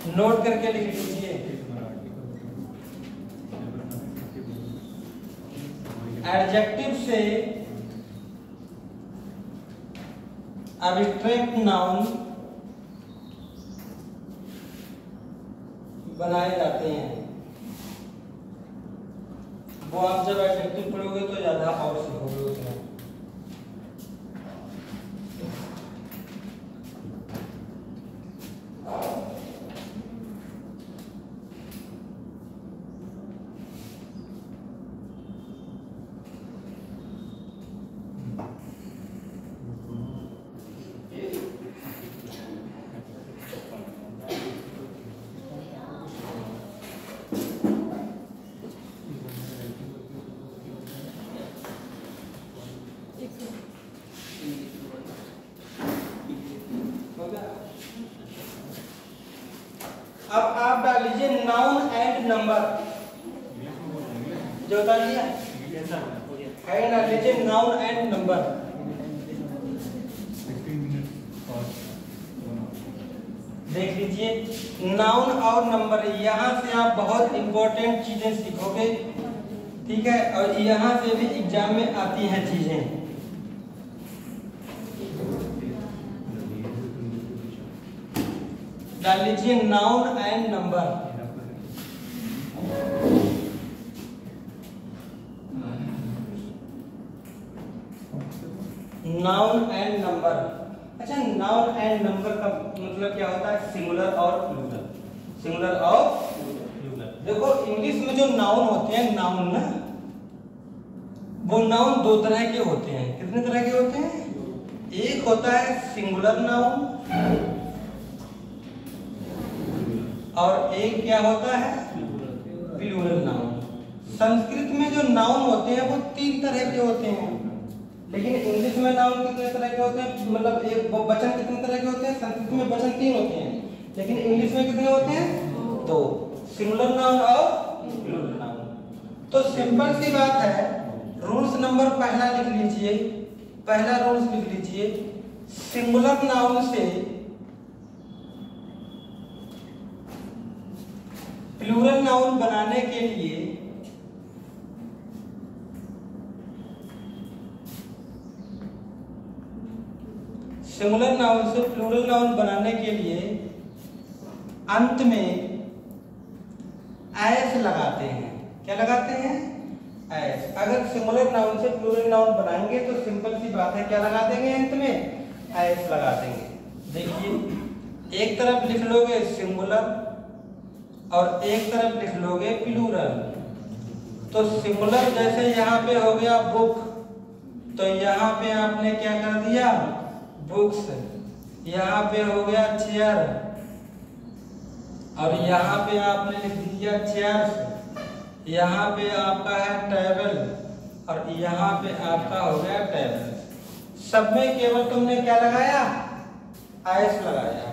नोट करके लिख लीजिए। एडजेक्टिव से अब्स्ट्रैक्ट नाउन बनाए जाते हैं। वो आप जब एडजेक्टिव पढ़ोगे तो ज्यादा और सीखोगे उसमें। अब आप डाल लीजिए नाउन एंड नंबर, जो बता दिया है ना, लीजिए नाउन एंड नंबर। देख लीजिए नाउन और नंबर, यहाँ से आप बहुत इंपॉर्टेंट चीजें सीखोगे, ठीक है, और यहाँ से भी एग्जाम में आती हैं चीजें। डाल लीजिए noun and number. Noun and number. अच्छा, नाउन एंड नंबर का मतलब क्या होता है, सिंगुलर और प्लूरल। सिंगुलर और प्लूरल। देखो इंग्लिश में जो नाउन होते हैं, नाउन ना, वो नाउन दो तरह के होते हैं। कितने तरह के होते हैं, एक होता है सिंगुलर नाउन और एक क्या होता है, प्लूरल नाउन। संस्कृत में जो नाउन होते हैं वो तीन तरह के होते हैं, लेकिन इंग्लिश में नाउन कितने तरह के होते हैं, मतलब एक वचन कितने तरह के होते हैं। संस्कृत में वचन तीन होते हैं, लेकिन इंग्लिश में कितने होते हैं, दो, सिंगुलर नाउन और प्लूरल नाउन। तो सिंपल सी बात है, रूल्स नंबर पहला लिख लीजिए, पहला रूल्स लिख लीजिए, सिंगुलर नाउन से प्लूरल नाउन बनाने के लिए सिंगुलर नाउन से प्लूरल नाउन बनाने के लिए अंत में एस लगाते हैं। क्या लगाते हैं, एस। अगर सिंगुलर नाउन से प्लूरल नाउन बनाएंगे तो सिंपल सी बात है, क्या लगा देंगे अंत में, एस लगा देंगे। देखिए एक तरफ लिख लोगे सिंगुलर और एक तरफ लिख लोगे प्लूरल। तो सिंगुलर जैसे यहाँ पे हो गया बुक, तो यहाँ पे आपने क्या कर दिया, बुक्स। यहाँ पे हो गया चेयर और यहाँ पे आपने लिख दिया चेयर्स। यहाँ पे आपका है टेबल और यहाँ पे आपका हो गया टेबल। सब में केवल तुमने क्या लगाया, आइस लगाया।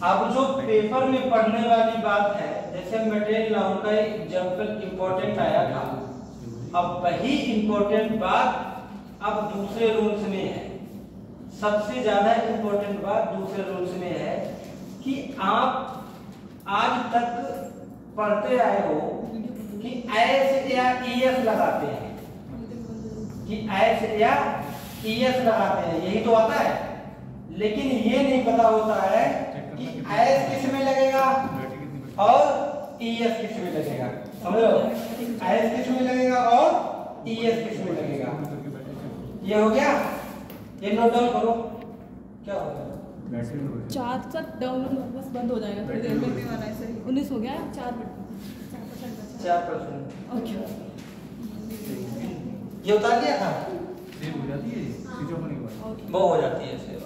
अब जो पेपर में पढ़ने वाली बात है, जैसे मटेरियल नाउन का एक एग्जाम्पल इंपॉर्टेंट आया था, अब वही इंपॉर्टेंट बात अब दूसरे रूल्स में है। सबसे ज्यादा इंपॉर्टेंट बात दूसरे रूल्स में है कि आप आज तक पढ़ते आए हो कि एस या ईएस लगाते हैं, कि एस या ईएस लगाते हैं, यही तो आता है। लेकिन ये नहीं पता होता है कि एस किस में लगेगा और ईएस किस में लगेगा। समझ लो, एस किस में लगेगा और ईएस किस में लगेगा। ये हो गया, ये नोट डाउन करो। क्या होगा, चार्ज तक डाउनलोड बस बंद हो जाएगा थोड़ी देर में। 19 हो गया, 4%। ओके, ये उतार दिया था, सेव हो जाती है, स्विच ऑफ होने के बाद वो हो जाती है सेव।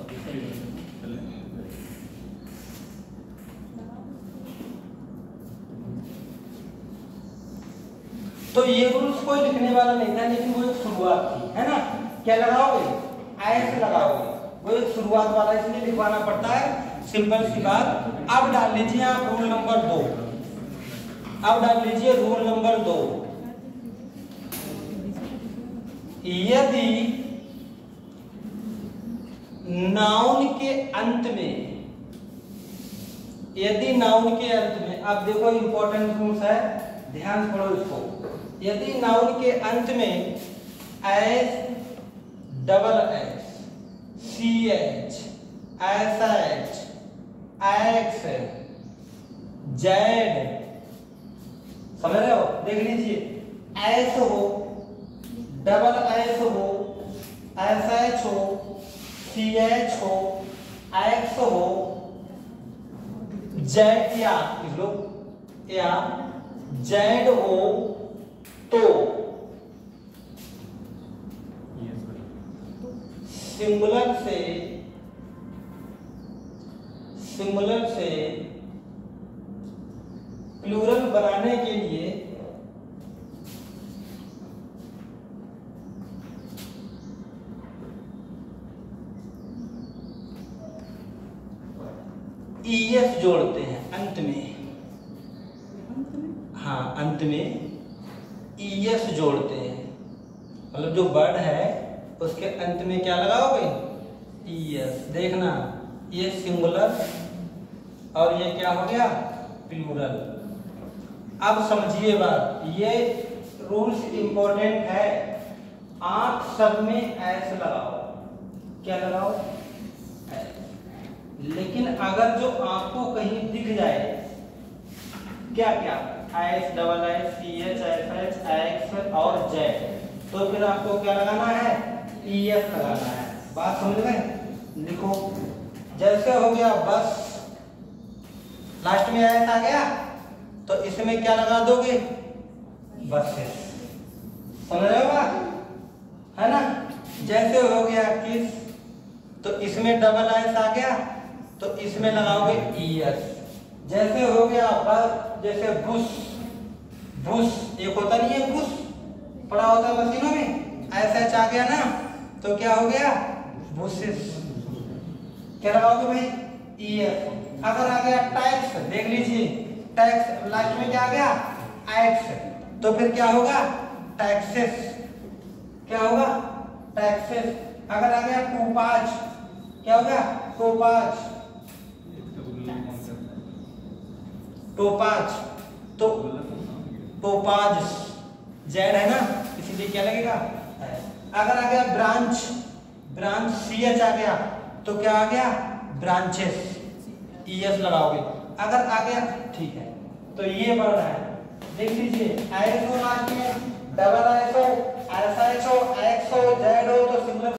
तो ये रूल्स कोई लिखने वाला नहीं था, लेकिन वो एक शुरुआत थी, है ना। क्या लगाओगे? एस लगाओगे, वो एक शुरुआत वाला इसलिए लिखवाना पड़ता है, सिंपल सी बात। अब डाल लीजिए आप रूल नंबर 2। अब डाल लीजिए रूल नंबर 2। यदि नाउन के अंत में, यदि नाउन के अंत में, अब देखो इंपॉर्टेंट रूल्स है, ध्यान से पढ़ो इसको। यदि नाउन के अंत में S, double S, C H, S H, X, Z, समझ रहे हो? देख लीजिए, एस हो, डबल एस हो, एस एच हो, सी एच हो, एक्स हो, जेड या जेड हो, तो सिंगुलर से प्लूरल बनाने के लिए ईएस जोड़ते हैं अंत में। हाँ, अंत में ईएस जोड़ते हैं, मतलब जो वर्ड है उसके अंत में क्या लगाओगे? ईएस। देखना, ये सिंगुलर और ये क्या हो गया? प्लूरल। अब समझिए बात, ये रूल्स इंपॉर्टेंट है। आंख सब में एस लगाओ। क्या लगाओ? एस। लेकिन अगर जो आपको कहीं दिख जाए, क्या क्या, S, double S, C H, S H, X और जेड, तो फिर आपको क्या लगाना है? ईएस लगाना है। बात समझ गए? लिखो, जैसे हो गया बस, लास्ट में एस आ गया तो इसमें क्या लगा दोगे? बसेस। समझ रहे हो बात? है ना। जैसे हो गया किस, तो इसमें डबल एस आ गया तो इसमें लगाओगे ईएस। जैसे हो गया बस, जैसे बुश, बुश एक होता नहीं है, बुश पड़ा होता है मशीनों में, ऐसा आ गया ना, तो क्या हो गया? बुशेस। क्या लगाओगे भाई? ईएस। अगर आ गया टैक्स, देख लीजिए, टैक्स लास्ट में क्या आ गया? एक्स, तो फिर क्या होगा? टैक्सेस। क्या होगा? टैक्सेस। अगर आ गया टोपाज, क्या होगा? टोपाज, टोपाज, तो टोपाज जेड है ना, इसीलिए क्या लगेगा? अगर आ गया ब्रांच, ब्रांच सी एच आ गया तो क्या आ गया? ब्रांचेस, ईएस लगाओगे। अगर आ गया, ठीक है, तो ये वर्ड है, देख लीजिए, एस हो लास्ट में, डबल एस हो, एस एच हो, एक्स हो, जेड हो, तो सिंगुलर